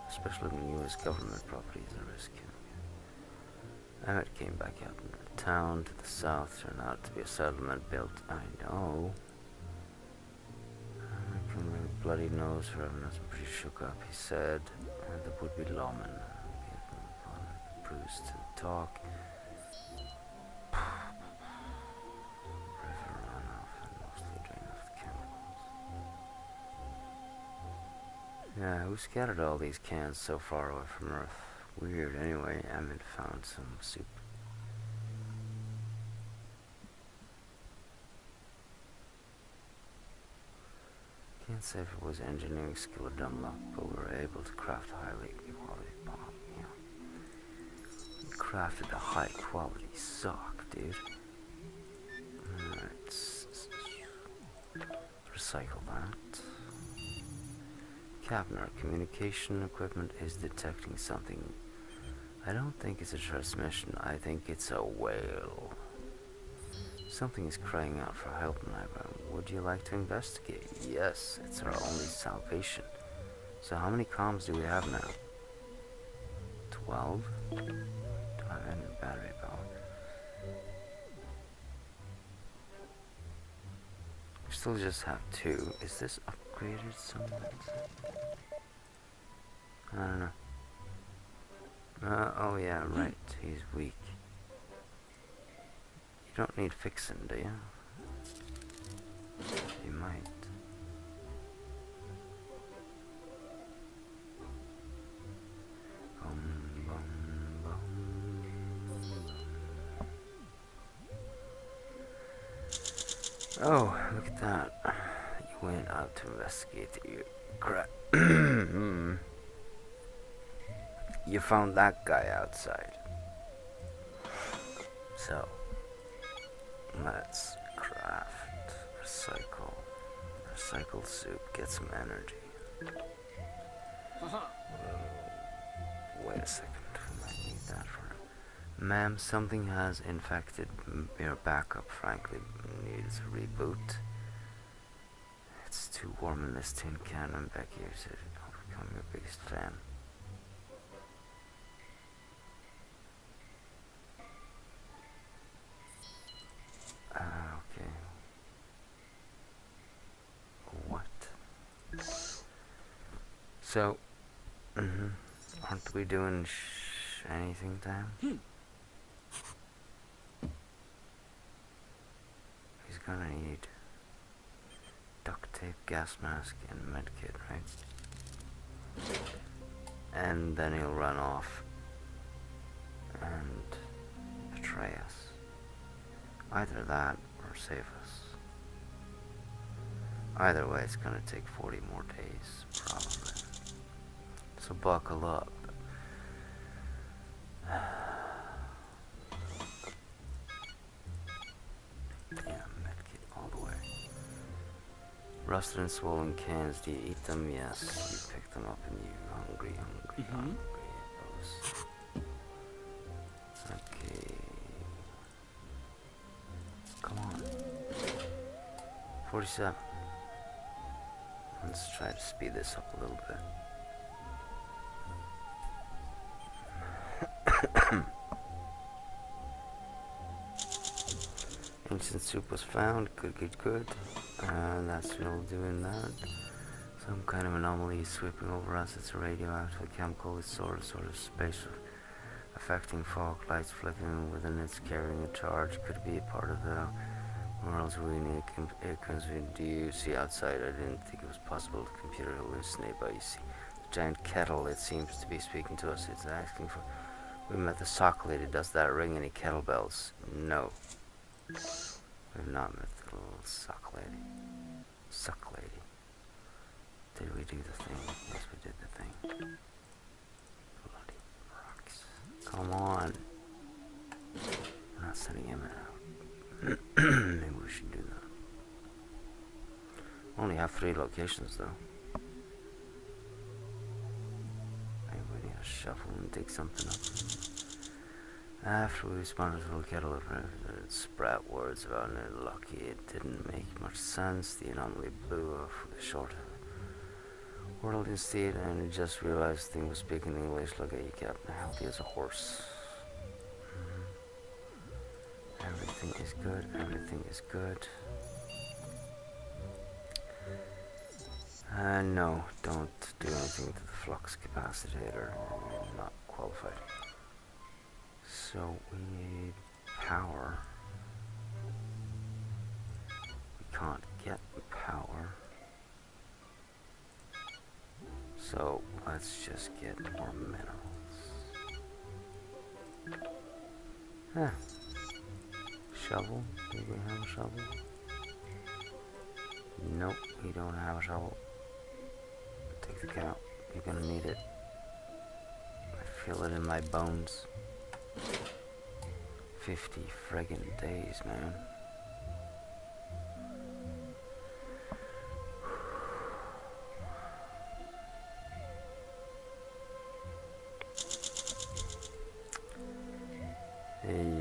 Especially when U.S. government property is at risk. Emmett came back out into the town to the south, turned out to be a settlement built, I know. Bloody nose for having us pretty shook up, he said. And the would-be lawman. Bruised to talk. River runoff and mostly drain off the chemicals. Yeah, who scattered all these cans so far away from Earth? Weird, anyway. Emmett found some soup. Can't say if it was engineering skill or dumb luck, but we were able to craft a highly quality bomb. Yeah. We crafted a high quality sock, dude. Let's recycle that. Captain, our communication equipment is detecting something. I don't think it's a transmission, I think it's a whale. Something is crying out for help, neighbor. Would you like to investigate? Yes, it's our only salvation. So how many comms do we have now? 12? Do I have any battery power? We still just have 2. Is this upgraded somewhat? I don't know. Oh yeah, right. He's weak. You don't need fixing, do you? You might. Oh, look at that. You went out to investigate your crap. You found that guy outside. So, let's craft, recycle soup, get some energy. Wait a second, we might need that for... Ma'am, something has infected your backup, frankly, needs a reboot. It's too warm in this tin can, and Becky said I'll become your biggest fan. Okay. What? So, aren't we doing anything to him? He's gonna need duct tape, gas mask, and medkit, right? And then he'll run off and betray us. Either that or save us. Either way, it's gonna take 40 more days, probably. So buckle up. Yeah, medkit all the way. Rusted and swollen cans, do you eat them? Yes, you pick them up and you hungry. Okay. Come on. 47. Let's try to speed this up a little bit. Malfunction soup was found. Good. And that's still doing that. Some kind of anomaly is sweeping over us. It's a radioactive chemical. It's sort of spatial, affecting fog lights flickering within its carrying a charge. Could be a part of the world's ruining acorns we do see outside. I didn't think it was possible the computer hallucinate, but you see the giant kettle, it seems to be speaking to us. It's asking for... We met the sock lady. Does that ring any kettlebells? No. We've not met the little sock lady. Sock lady. Did we do the thing? Yes, we did the thing. Bloody rocks. Come on. We're not sending him out. Maybe we should do that. Only have 3 locations though. Maybe we need to shuffle and dig something up. After we responded to the kettle, it sprout words about it. Lucky it didn't make much sense. The anomaly blew off with a short world instead, and I just realized the thing was speaking English. Look at you, Captain. Healthy as a horse. Everything is good. Everything is good. No, don't do anything to the flux capacitator. You're not qualified. So we need power. We can't get power. So let's just get more minerals. Huh. Shovel? Do we have a shovel? Nope, we don't have a shovel. Take the cow. You're gonna need it. I feel it in my bones. 50 friggin' days, man.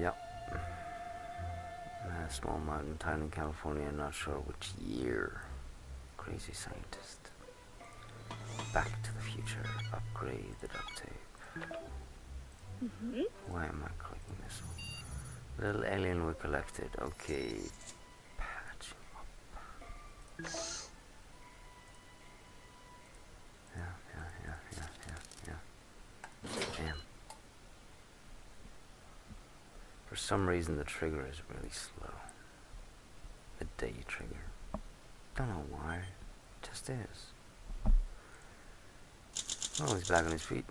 Yep. A small mountain town in California, not sure which year. Crazy scientist. Back to the future. Upgrade the duct tape. Why am I clicking this one? Little alien we collected. Okay. Patch up. Yeah. Damn. For some reason the trigger is really slow. The day trigger. Don't know why. It just is. Oh, he's back on his feet.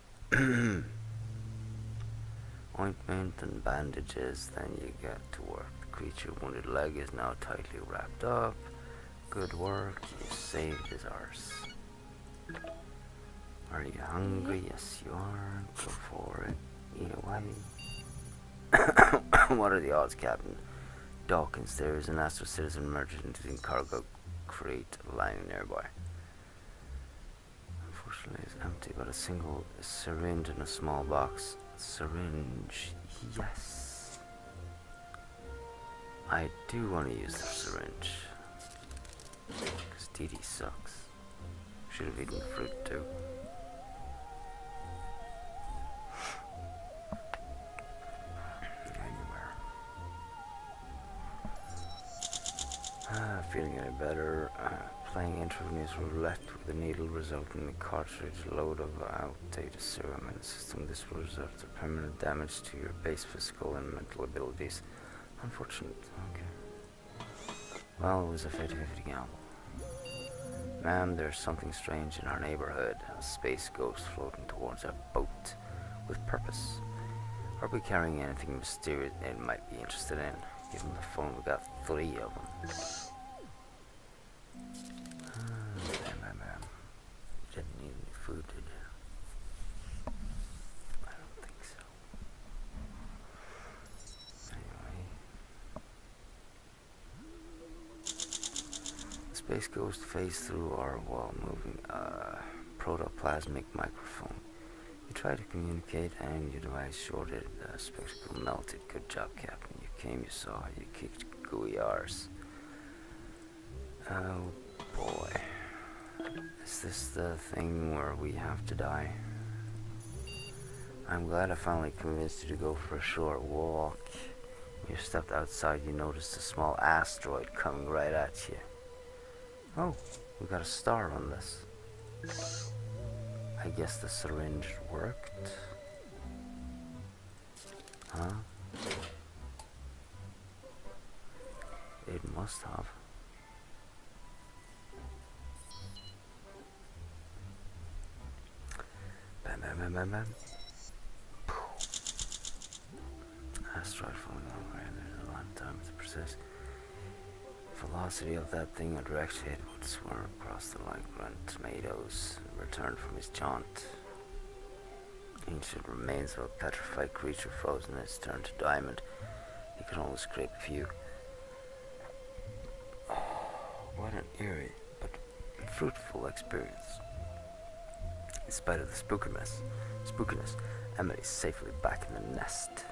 Ointment and bandages, then you get to work. The creature's wounded leg is now tightly wrapped up. Good work, you saved his arse. Are you hungry? Yes you are. Go for it. Eat away. What are the odds, Captain? Dawkins, there is an Astro Citizen merged into the cargo crate lying nearby. Unfortunately it's empty, but a single syringe in a small box. Syringe, yes. I do want to use the syringe. Because deedee sucks. Should have eaten the fruit too. Feeling any better. Playing intravenous roulette with the needle resulting in a cartridge load of outdated serum in the system. This will result in permanent damage to your base physical and mental abilities. Unfortunate. Okay. Well, it was a 50-50 gamble. Ma'am, there's something strange in our neighborhood. A space ghost floating towards our boat with purpose. Are we carrying anything mysterious it might be interested in? Give him the phone, we got 3 of them. Bam. You didn't need any food, did you? I don't think so. Anyway. The space ghost phased through our wall-moving protoplasmic microphone. You tried to communicate and your device shorted. The spectacle melted. Good job, Captain. You came, you saw, you kicked gooey arse. Oh boy. Is this the thing where we have to die? I'm glad I finally convinced you to go for a short walk. You stepped outside, you noticed a small asteroid coming right at you. Oh, we got a star on this. I guess the syringe worked. Huh? It must have. Bam, bam, bam, bam, bam. Asteroid falling over, and there's a lot of time to process. Velocity of that thing, a direct hit would swerve across the like run tomatoes and return from his jaunt. Ancient remains of a petrified creature frozen in its turn to diamond. He could only scrape a few. Oh, what an eerie but fruitful experience. In spite of the spookiness, Emily's safely back in the nest.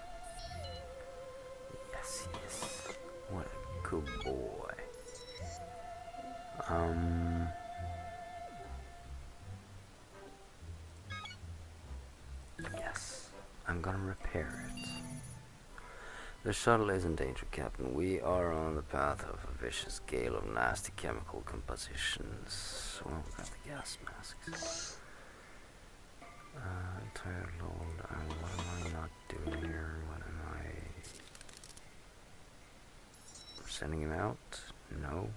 Yes, yes. What a good boy. Yes, I'm gonna repair it. The shuttle is in danger, Captain. We are on the path of a vicious gale of nasty chemical compositions. Well, we got the gas masks. Entire load. What am I not doing here? What am I... Sending him out? No.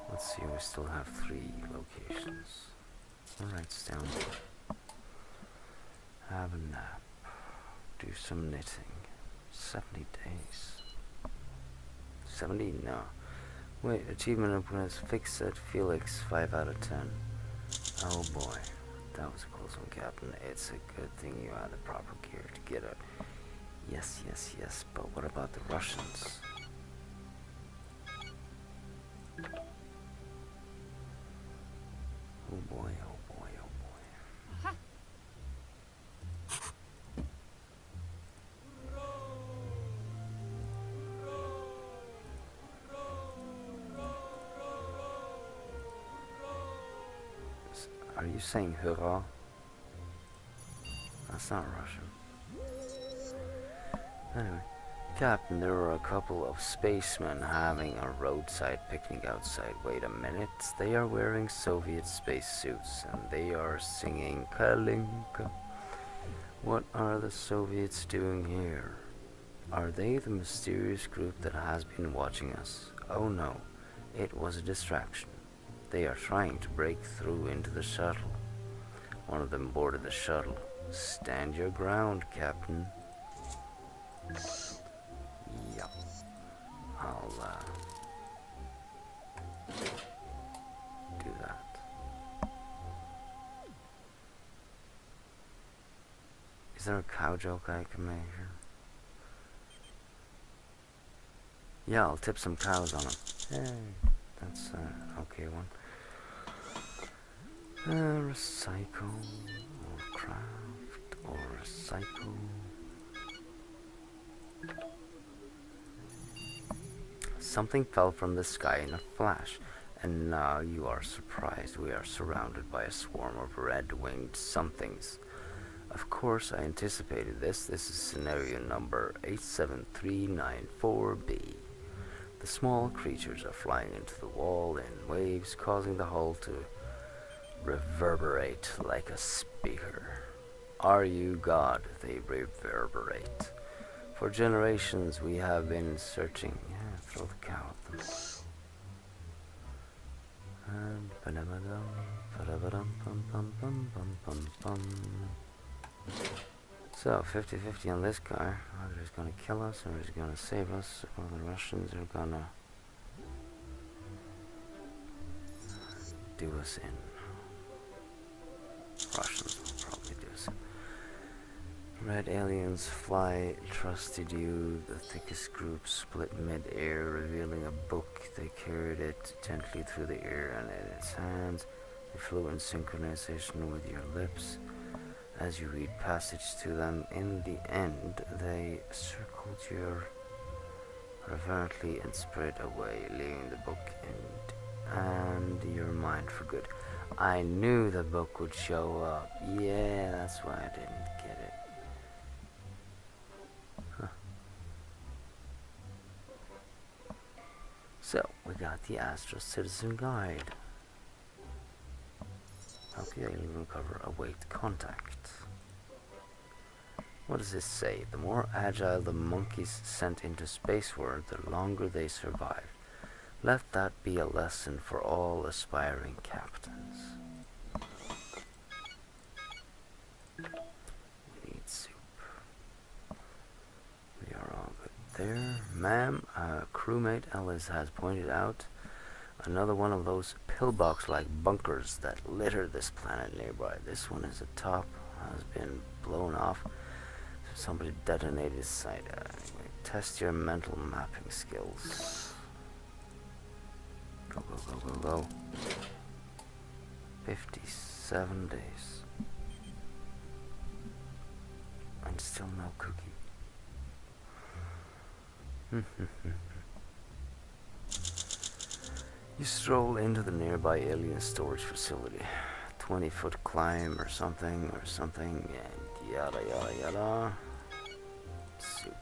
Let's see, we still have 3 locations. Alright, down. Have a nap. Do some knitting. 70 days. 70? No. Wait, achievement upgrades fixed at Felix, 5 out of 10. Oh boy. That was a close one, Captain. It's a good thing you had the proper gear to get out. Yes, yes, yes, but what about the Russians? Oh boy, oh boy, oh boy. Are you saying hurrah? That's not Russian. Anyway, Captain, there were a couple of spacemen having a roadside picnic outside. Wait a minute, they are wearing Soviet spacesuits and they are singing Kalinka. What are the Soviets doing here? Are they the mysterious group that has been watching us? Oh no, it was a distraction. They are trying to break through into the shuttle. One of them boarded the shuttle. Stand your ground, Captain. Yup. I'll, do that. Is there a cow joke I can make here? Yeah, I'll tip some cows on them. Hey, that's an okay one. Recycle, or craft, or recycle. Something fell from the sky in a flash, and now you are surprised. We are surrounded by a swarm of red-winged somethings. Of course, I anticipated this. This is scenario number 87394B. The small creatures are flying into the wall in waves, causing the hull to reverberate like a speaker. Are you God? They reverberate. For generations we have been searching. Yeah, throw the cow at them. So, 50-50 on this guy. Either he's gonna kill us or he's gonna save us, or the Russians are gonna do us in. Russians will probably do us in. Red aliens fly, trusted you. The thickest group split mid-air, revealing a book. They carried it gently through the air and in its hands. They flew in synchronization with your lips. As you read passage to them, in the end, they circled your reverently and spread away, leaving the book and your mind for good. I knew the book would show up. Yeah, that's why I didn't get it. Huh. So, we got the Astro Citizen Guide. Help the alien recover, await contact. What does this say? The more agile the monkeys sent into space were, the longer they survived. Let that be a lesson for all aspiring captains. We need soup. We are all good there. Ma'am, crewmate Ellis has pointed out another one of those pillbox-like bunkers that litter this planet nearby. This one is atop, has been blown off. Somebody detonated his site. Anyway, test your mental mapping skills. Go, go, go, go, go. 57 days. And still no cookie. You stroll into the nearby alien storage facility. 20-foot climb or something, and yada yada yada. Soup.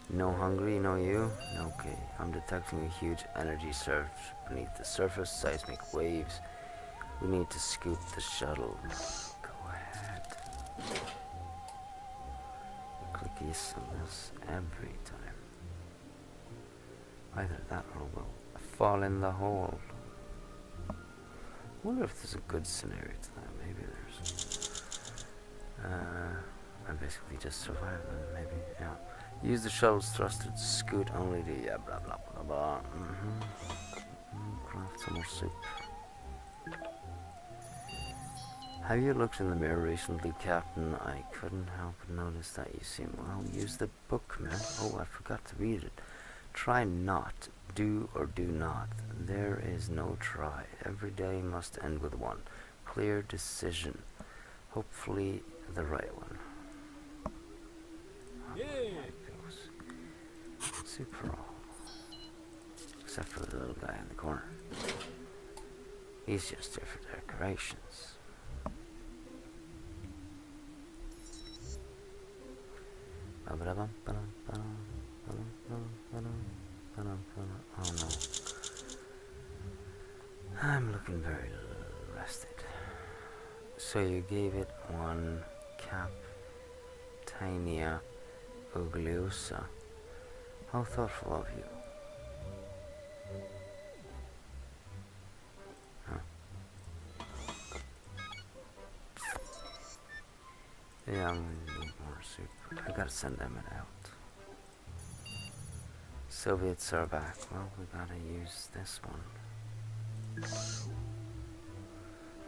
No hungry, no you? Okay, I'm detecting a huge energy surge beneath the surface, seismic waves. We need to scoop the shuttle. Go ahead. Click yes on this every time. Either that or we'll fall in the hole. I wonder if there's a good scenario to that. Maybe there's. I basically just survived then, maybe, yeah. Use the shuttle's thruster to scoot only to, yeah, blah blah blah blah. Craft some more soup. Have you looked in the mirror recently, Captain? I couldn't help but notice that you seem, well, use the book, man. Oh, I forgot to read it. Try not, do or do not. There is no try. Every day must end with one clear decision. Hopefully the right one. Yeah. Super all. Except for the little guy in the corner. He's just there for decorations. Oh no. I'm looking very rested. So you gave it one Captania Ugliosa. How thoughtful of you. Yeah, I'm gonna need more soup. I gotta send them it out. Soviets are back. Well, we gotta use this one.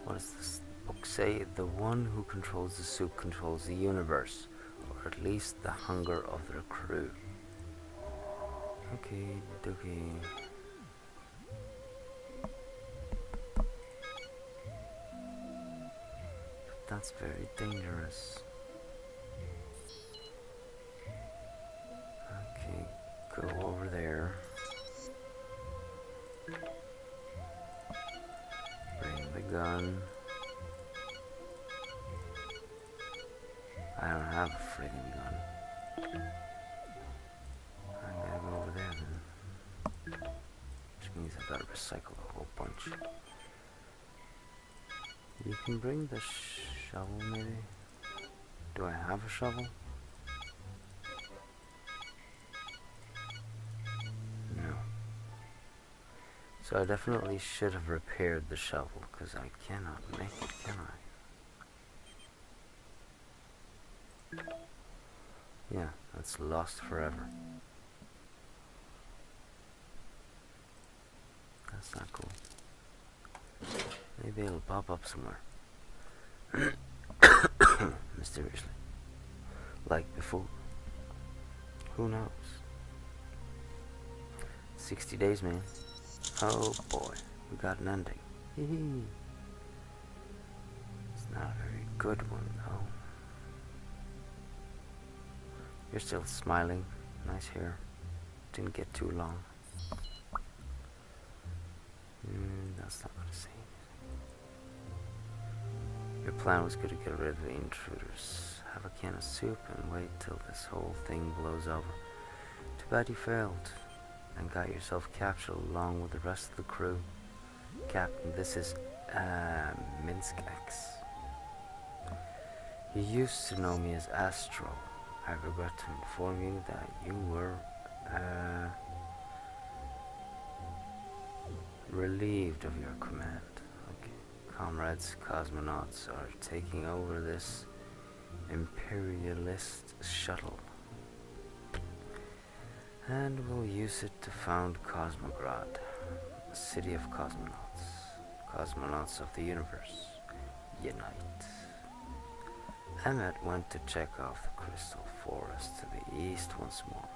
What does this book say? The one who controls the soup controls the universe, or at least the hunger of their crew. Okay, dokie. That's very dangerous. Okay, go over there. Bring the gun. I don't have a friggin' gun. I gotta go over there then. Which means I've gotta recycle a whole bunch. You can bring the shovel, maybe? Do I have a shovel? No. So I definitely should have repaired the shovel, because I cannot make it, can I? Yeah, that's lost forever. That's not cool. Maybe it'll pop up somewhere. Mysteriously. Like before. Who knows? 60 days, man. Oh boy, we got an ending. Hee. It's not a very good one, though. You're still smiling. Nice hair. Didn't get too long. That's not gonna say anything. Your plan was good to get rid of the intruders. Have a can of soup and wait till this whole thing blows over. Too bad you failed and got yourself captured along with the rest of the crew. Captain, this is NeXuS. You used to know me as Astro. I regret to inform you that you were relieved of your command. Okay. Comrades, cosmonauts are taking over this imperialist shuttle and will use it to found Cosmograd, a city of cosmonauts. Cosmonauts of the universe, unite. Emmett went to check off the crystal forest to the east once more.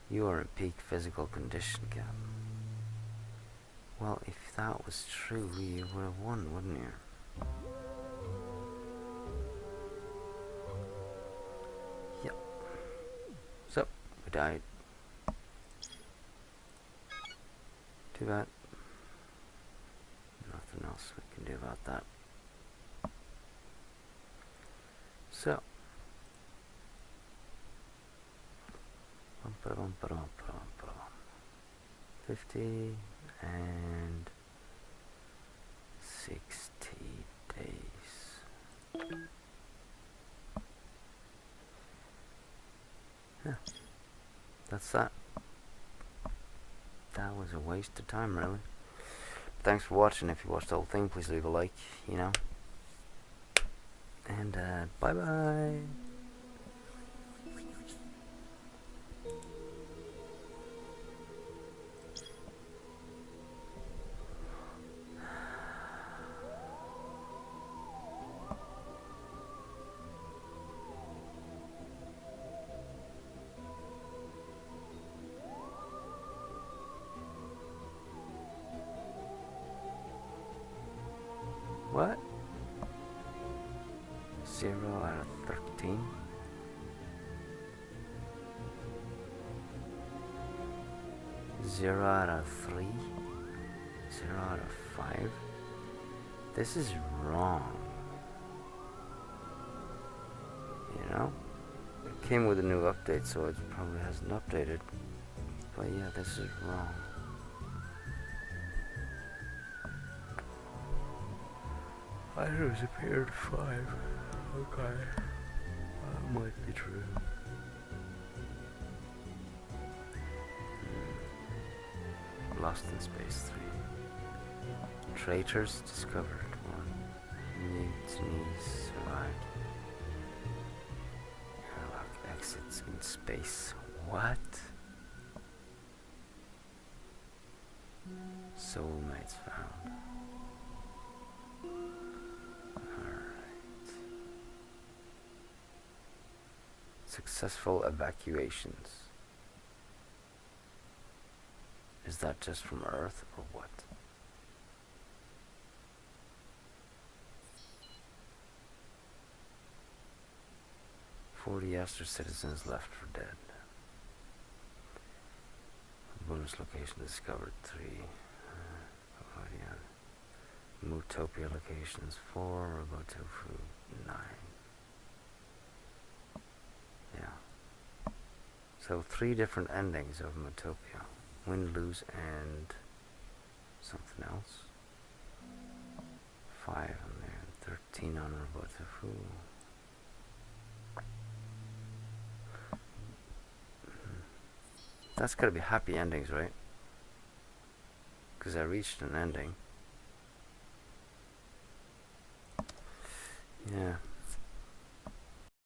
You are in peak physical condition, Cap. Well, if that was true, you would have won, wouldn't you? Yep. So, we died. Too bad. Nothing else we can do about that. So, 50 and 60 days. Yeah, that's that. That was a waste of time, really. Thanks for watching. If you watched the whole thing, please leave a like, you know. And bye-bye. What? 0 out of 13? Zero out of 3? 0 out of 5? This is wrong. You know? It came with a new update, so it probably hasn't updated. But yeah, this is wrong. Items appeared 5. Okay. That might be true. Lost in Space 3. Traitors discovered 1. Mutinies survived. Airlock exits in space. What? Soulmates found. Successful evacuations. Is that just from Earth or what? Astro citizens left for dead. Bonus location discovered 3. Mutopia locations 4. Robotofu 9. Yeah. So 3 different endings of Mutopia. Win, lose, and something else. 5 on there. 13 on Robotofu. That's gotta be happy endings, right? Because I reached an ending. Yeah.